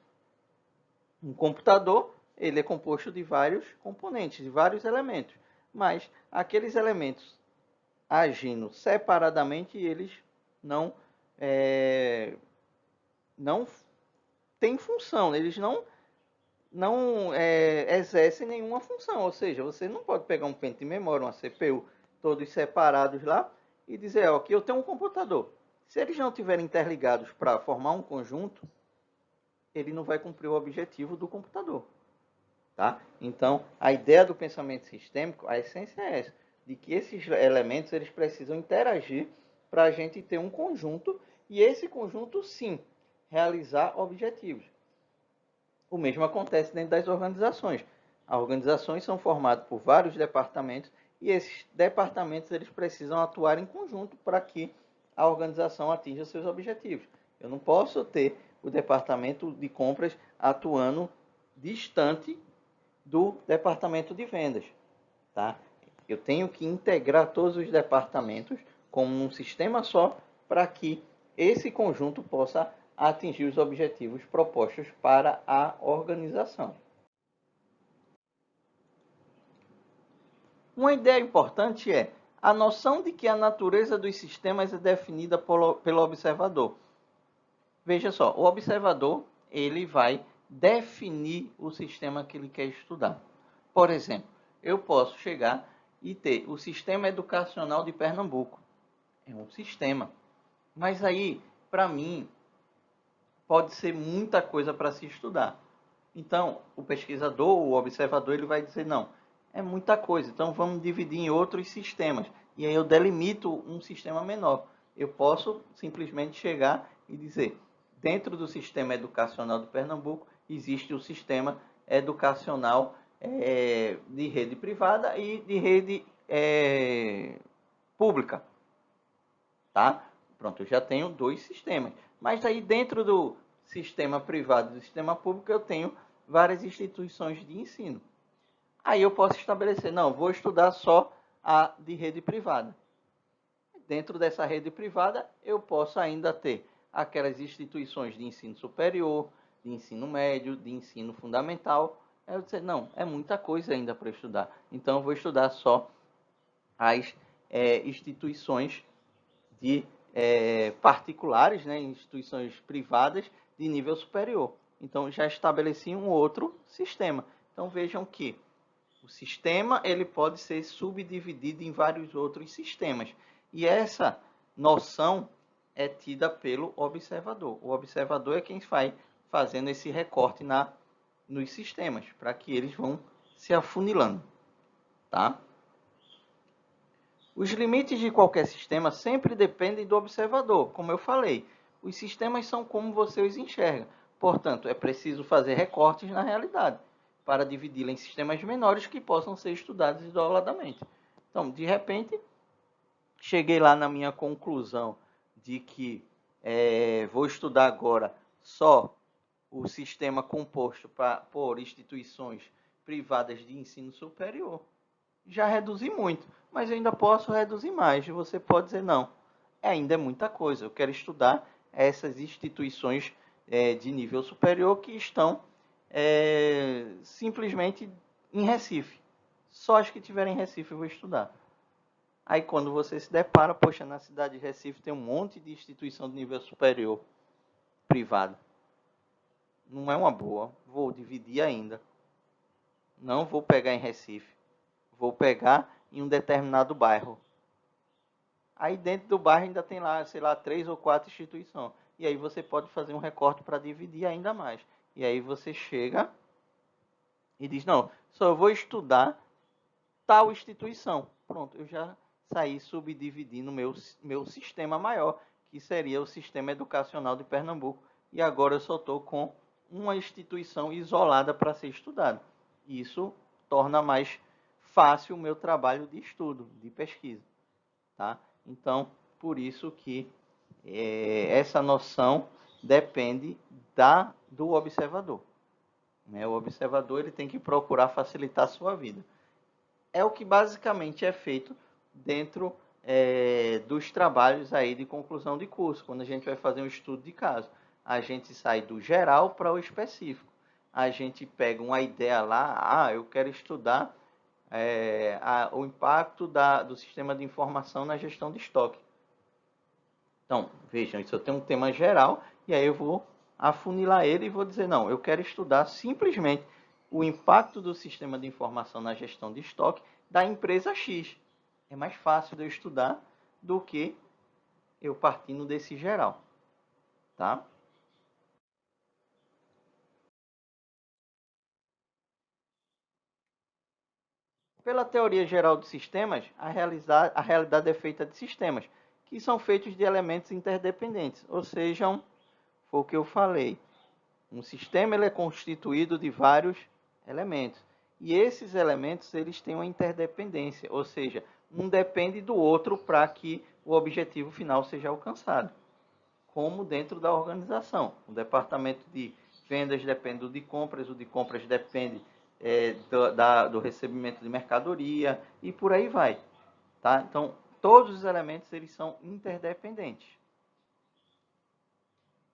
um computador, ele é composto de vários componentes, de vários elementos, mas aqueles elementos agindo separadamente, eles não, não têm função, eles não exercem nenhuma função, ou seja, você não pode pegar um pente de memória, uma CPU, todos separados lá, e dizer, ó, aqui eu tenho um computador. Se eles não estiverem interligados para formar um conjunto, ele não vai cumprir o objetivo do computador. Tá? Então, a ideia do pensamento sistêmico, a essência é essa, de que esses elementos eles precisam interagir para a gente ter um conjunto, e esse conjunto, sim, realizar objetivos. O mesmo acontece dentro das organizações. As organizações são formadas por vários departamentos, e esses departamentos eles precisam atuar em conjunto para que a organização atinja seus objetivos. Eu não posso ter o departamento de compras atuando distante do departamento de vendas. Tá? Eu tenho que integrar todos os departamentos como um sistema só para que esse conjunto possa atingir os objetivos propostos para a organização. Uma ideia importante é a noção de que a natureza dos sistemas é definida pelo observador. Veja só, o observador ele vai definir o sistema que ele quer estudar. Por exemplo, eu posso chegar e ter o Sistema Educacional de Pernambuco. É um sistema. Mas aí, para mim, pode ser muita coisa para se estudar. Então, o pesquisador, o observador, ele vai dizer, não, é muita coisa, então vamos dividir em outros sistemas. E aí eu delimito um sistema menor. Eu posso simplesmente chegar e dizer, dentro do Sistema Educacional de Pernambuco, existe o Sistema Educacional de rede privada e de rede pública. Tá? Pronto, eu já tenho dois sistemas. Mas aí dentro do sistema privado e do sistema público eu tenho várias instituições de ensino. Aí eu posso estabelecer, não, vou estudar só a de rede privada. Dentro dessa rede privada eu posso ainda ter aquelas instituições de ensino superior, de ensino médio, de ensino fundamental. Aí eu dizer, não, é muita coisa ainda para estudar. Então eu vou estudar só as instituições de particulares, né, instituições privadas de nível superior. Então já estabeleci um outro sistema. Então vejam que o sistema ele pode ser subdividido em vários outros sistemas. E essa noção é tida pelo observador. O observador é quem vai fazendo esse recorte nos sistemas, para que eles vão se afunilando. Tá? Os limites de qualquer sistema sempre dependem do observador, como eu falei. Os sistemas são como você os enxerga. Portanto, é preciso fazer recortes na realidade, para dividi-la em sistemas menores que possam ser estudados isoladamente. Então, de repente, cheguei lá na minha conclusão de que vou estudar agora só o sistema composto por instituições privadas de ensino superior. Já reduzi muito, mas eu ainda posso reduzir mais. Você pode dizer, não, ainda é muita coisa. Eu quero estudar essas instituições de nível superior que estão simplesmente em Recife. Só as que tiverem em Recife eu vou estudar. Aí quando você se depara, poxa, na cidade de Recife tem um monte de instituição de nível superior privada. Não é uma boa. Vou dividir ainda. Não vou pegar em Recife. Vou pegar em um determinado bairro. Aí dentro do bairro ainda tem lá, sei lá, 3 ou 4 instituições. E aí você pode fazer um recorte para dividir ainda mais. E aí você chega e diz, não, só vou estudar tal instituição. Pronto, eu já saí subdividindo meu sistema maior, que seria o Sistema Educacional de Pernambuco. E agora eu só estou com uma instituição isolada para ser estudada. Isso torna mais fácil o meu trabalho de estudo, de pesquisa. Tá? Então, por isso que essa noção depende do observador. Né? O observador ele tem que procurar facilitar a sua vida. É o que basicamente é feito dentro dos trabalhos aí de conclusão de curso, quando a gente vai fazer um estudo de caso. A gente sai do geral para o específico. a gente pega uma ideia lá, eu quero estudar o impacto do sistema de informação na gestão de estoque. Então, vejam, isso eu tenho um tema geral, e aí eu vou afunilar ele e vou dizer, não, eu quero estudar simplesmente o impacto do sistema de informação na gestão de estoque da empresa X. É mais fácil de eu estudar do que eu partindo desse geral, tá? Pela teoria geral de sistemas, a realidade é feita de sistemas, que são feitos de elementos interdependentes, ou seja, foi o que eu falei. Um sistema ele é constituído de vários elementos. E esses elementos eles têm uma interdependência, ou seja, um depende do outro para que o objetivo final seja alcançado. Como dentro da organização. O departamento de vendas depende do de compras, o de compras depende do recebimento de mercadoria e por aí vai. Tá? Então, todos os elementos eles são interdependentes.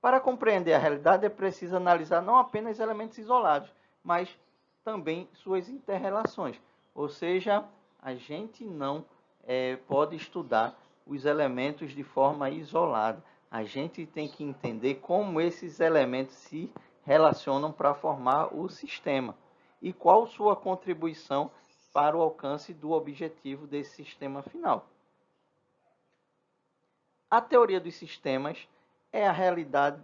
Para compreender a realidade, é preciso analisar não apenas elementos isolados, mas também suas interrelações. Ou seja, a gente não pode estudar os elementos de forma isolada. A gente tem que entender como esses elementos se relacionam para formar o sistema e qual sua contribuição para o alcance do objetivo desse sistema final. A teoria dos sistemas é a realidade,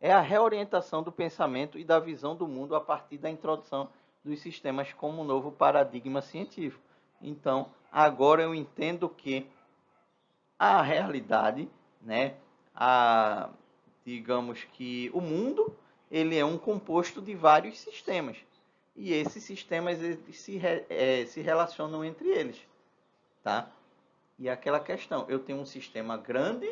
é a reorientação do pensamento e da visão do mundo a partir da introdução dos sistemas como um novo paradigma científico. Então, agora eu entendo que a realidade, né, digamos que o mundo, ele é um composto de vários sistemas. E esses sistemas se relacionam entre eles, tá? E aquela questão, eu tenho um sistema grande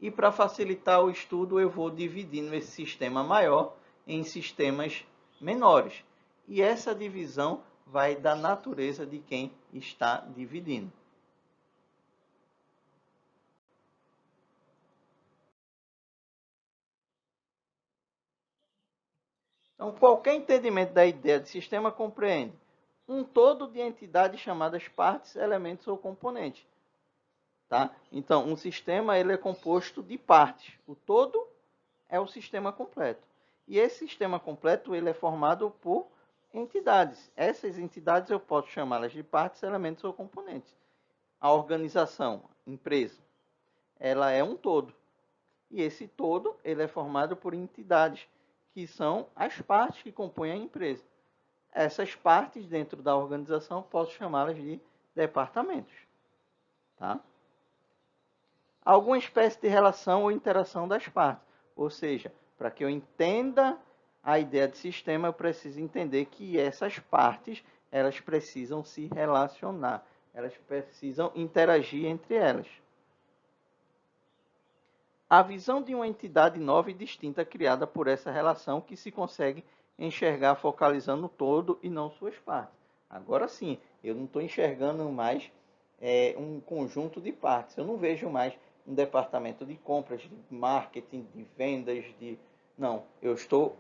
e para facilitar o estudo eu vou dividindo esse sistema maior em sistemas menores. E essa divisão vai da natureza de quem está dividindo. Então, qualquer entendimento da ideia de sistema compreende um todo de entidades chamadas partes, elementos ou componentes. Tá? Então, um sistema ele é composto de partes. O todo é o sistema completo. E esse sistema completo ele é formado por entidades. Essas entidades eu posso chamá-las de partes, elementos ou componentes. A organização, empresa, ela é um todo. E esse todo ele é formado por entidades, que são as partes que compõem a empresa. Essas partes dentro da organização posso chamá-las de departamentos. Tá? Alguma espécie de relação ou interação das partes. Ou seja, para que eu entenda a ideia de sistema, eu preciso entender que essas partes elas precisam se relacionar, elas precisam interagir entre elas. A visão de uma entidade nova e distinta criada por essa relação que se consegue enxergar focalizando o todo e não suas partes. Agora sim, eu não estou enxergando mais um conjunto de partes. Eu não vejo mais um departamento de compras, de marketing, de vendas, Não, eu estou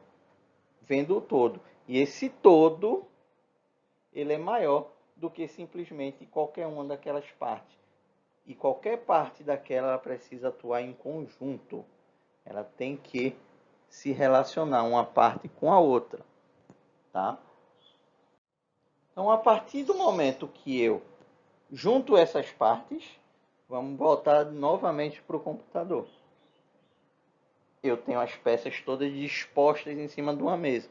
vendo o todo. E esse todo, ele é maior do que simplesmente qualquer uma daquelas partes. E qualquer parte daquela ela precisa atuar em conjunto. Ela tem que se relacionar uma parte com a outra. Tá? Então, a partir do momento que eu junto essas partes, vamos voltar novamente para o computador. Eu tenho as peças todas dispostas em cima de uma mesa.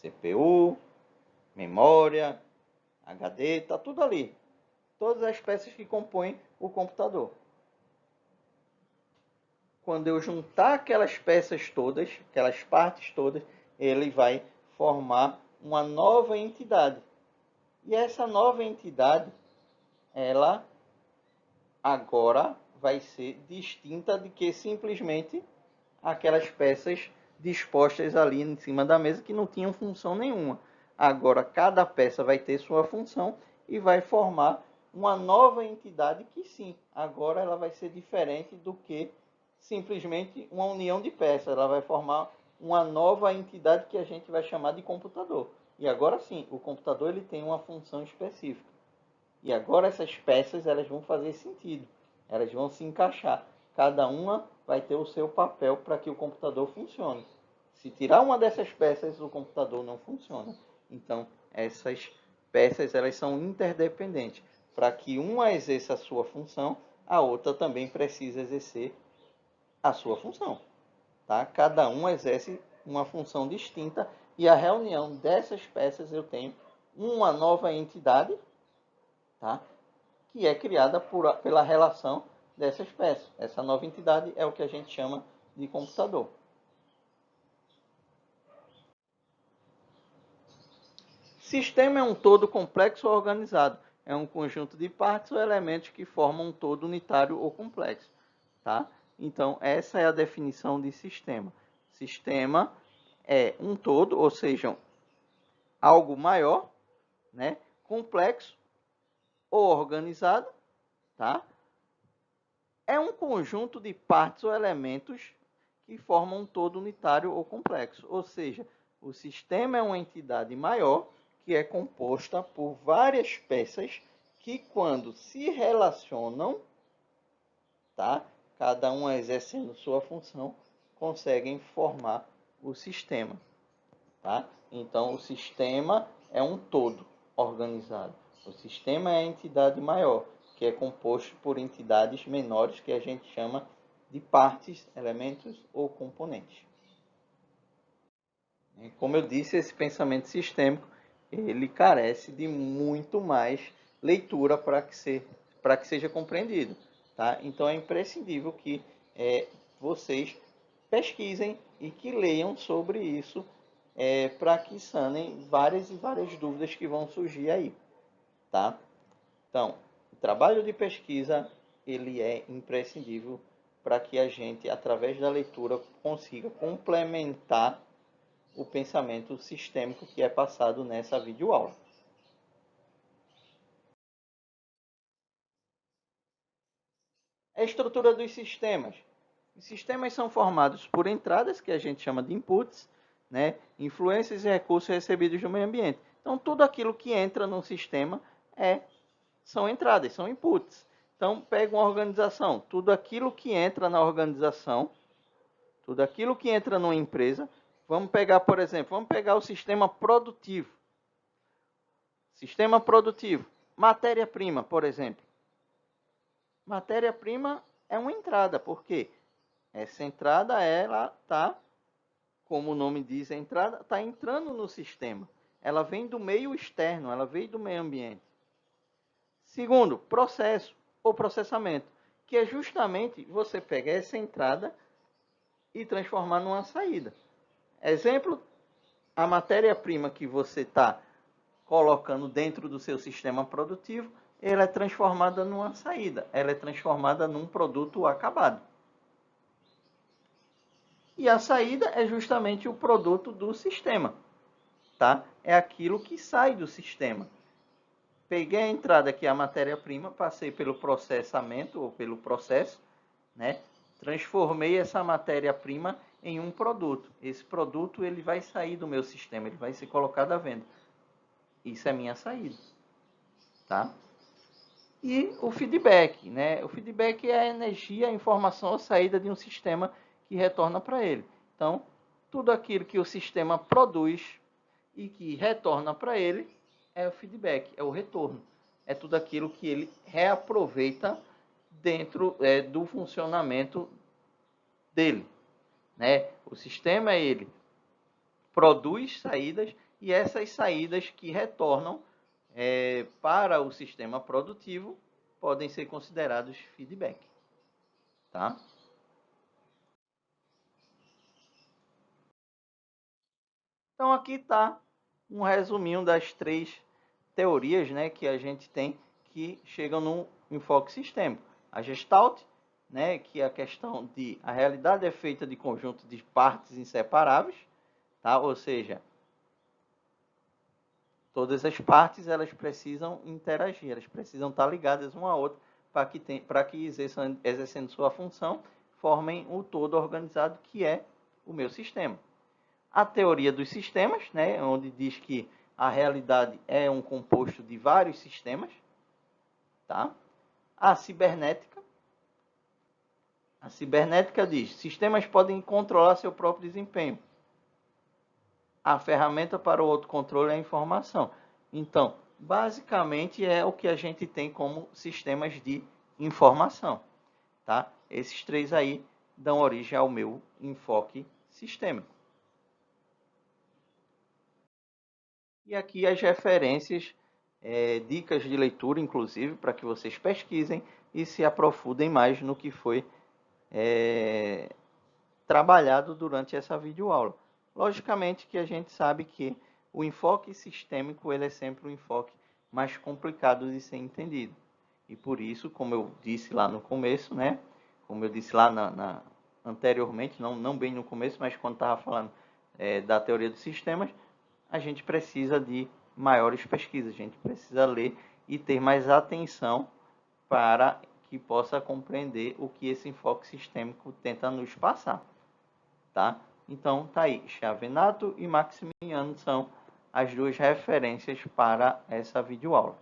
CPU, memória, HD, está tudo ali. Todas as peças que compõem o computador. Quando eu juntar aquelas peças todas, aquelas partes todas, ele vai formar uma nova entidade. E essa nova entidade, ela agora vai ser distinta de que simplesmente aquelas peças dispostas ali em cima da mesa que não tinham função nenhuma. Agora, cada peça vai ter sua função e vai formar uma nova entidade que sim, agora ela vai ser diferente do que simplesmente uma união de peças. Ela vai formar uma nova entidade que a gente vai chamar de computador. E agora sim, o computador ele tem uma função específica. E agora essas peças elas vão fazer sentido, elas vão se encaixar. Cada uma vai ter o seu papel para que o computador funcione. Se tirar uma dessas peças, o computador não funciona. Então, essas peças elas são interdependentes. Para que uma exerça a sua função, a outra também precisa exercer a sua função. Tá? Cada um exerce uma função distinta e a reunião dessas peças eu tenho uma nova entidade, tá? Que é criada pela relação dessas peças. Essa nova entidade é o que a gente chama de computador. Sistema é um todo complexo ou organizado. É um conjunto de partes ou elementos que formam um todo unitário ou complexo. Tá? Então, essa é a definição de sistema. Sistema é um todo, ou seja, algo maior, né? Complexo ou organizado, tá? É um conjunto de partes ou elementos que formam um todo unitário ou complexo. Ou seja, o sistema é uma entidade maior que é composta por várias peças que, quando se relacionam, tá? Cada uma exercendo sua função, conseguem formar o sistema. Tá? Então, o sistema é um todo organizado. O sistema é a entidade maior, que é composto por entidades menores que a gente chama de partes, elementos ou componentes. Como eu disse, esse pensamento sistêmico ele carece de muito mais leitura para que seja compreendido. Tá? Então é imprescindível que vocês pesquisem e que leiam sobre isso para que sanem várias e várias dúvidas que vão surgir aí. Tá? Então, o trabalho de pesquisa ele é imprescindível para que a gente, através da leitura, consiga complementar o pensamento sistêmico que é passado nessa videoaula. A estrutura dos sistemas. Os sistemas são formados por entradas, que a gente chama de inputs, né? Influências e recursos recebidos do meio ambiente. Então, tudo aquilo que entra no sistema são entradas, são inputs. Então, pega uma organização, tudo aquilo que entra na organização, tudo aquilo que entra numa empresa, vamos pegar, por exemplo, vamos pegar o sistema produtivo. Sistema produtivo, matéria-prima, por exemplo. Matéria-prima é uma entrada, por quê? Essa entrada, ela está, como o nome diz, a entrada está entrando no sistema. Ela vem do meio externo, ela veio do meio ambiente. Segundo, processo ou processamento, que é justamente você pegar essa entrada e transformar numa saída. Exemplo, a matéria-prima que você está colocando dentro do seu sistema produtivo, ela é transformada numa saída, ela é transformada num produto acabado. E a saída é justamente o produto do sistema, tá? É aquilo que sai do sistema. Peguei a entrada que é a matéria-prima, passei pelo processamento ou pelo processo, né? Transformei essa matéria-prima em um produto. Esse produto ele vai sair do meu sistema, ele vai ser colocado à venda. Isso é minha saída, tá? E o feedback, né? O feedback é a energia, a informação ou saída de um sistema que retorna para ele. Então, tudo aquilo que o sistema produz e que retorna para ele é o feedback, é o retorno. É tudo aquilo que ele reaproveita dentro do funcionamento dele. Né? O sistema, ele produz saídas e essas saídas que retornam para o sistema produtivo podem ser considerados feedback. Tá? Então aqui está um resuminho das 3 teorias, né, que a gente tem que chegam no enfoque sistêmico. A Gestalt, né, que é a questão de a realidade é feita de conjunto de partes inseparáveis, tá? Ou seja, todas as partes elas precisam interagir, elas precisam estar ligadas uma à outra para que exercendo sua função, formem o todo organizado que é o meu sistema. a teoria dos sistemas, né, onde diz que a realidade é um composto de vários sistemas, tá? A cibernética. A cibernética diz: sistemas podem controlar seu próprio desempenho. A ferramenta para o autocontrole é a informação. Então, basicamente é o que a gente tem como sistemas de informação, tá? Esses três aí dão origem ao meu enfoque sistêmico. E aqui as referências, dicas de leitura, inclusive, para que vocês pesquisem e se aprofundem mais no que foi trabalhado durante essa videoaula. Logicamente que a gente sabe que o enfoque sistêmico ele é sempre um enfoque mais complicado de ser entendido. E por isso, como eu disse lá no começo, né? Como eu disse lá anteriormente, não bem no começo, mas quando estava falando da teoria dos sistemas, a gente precisa de maiores pesquisas, a gente precisa ler e ter mais atenção para que possa compreender o que esse enfoque sistêmico tenta nos passar, tá? Então, tá aí, Chiavenato e Maximiano são as duas referências para essa videoaula.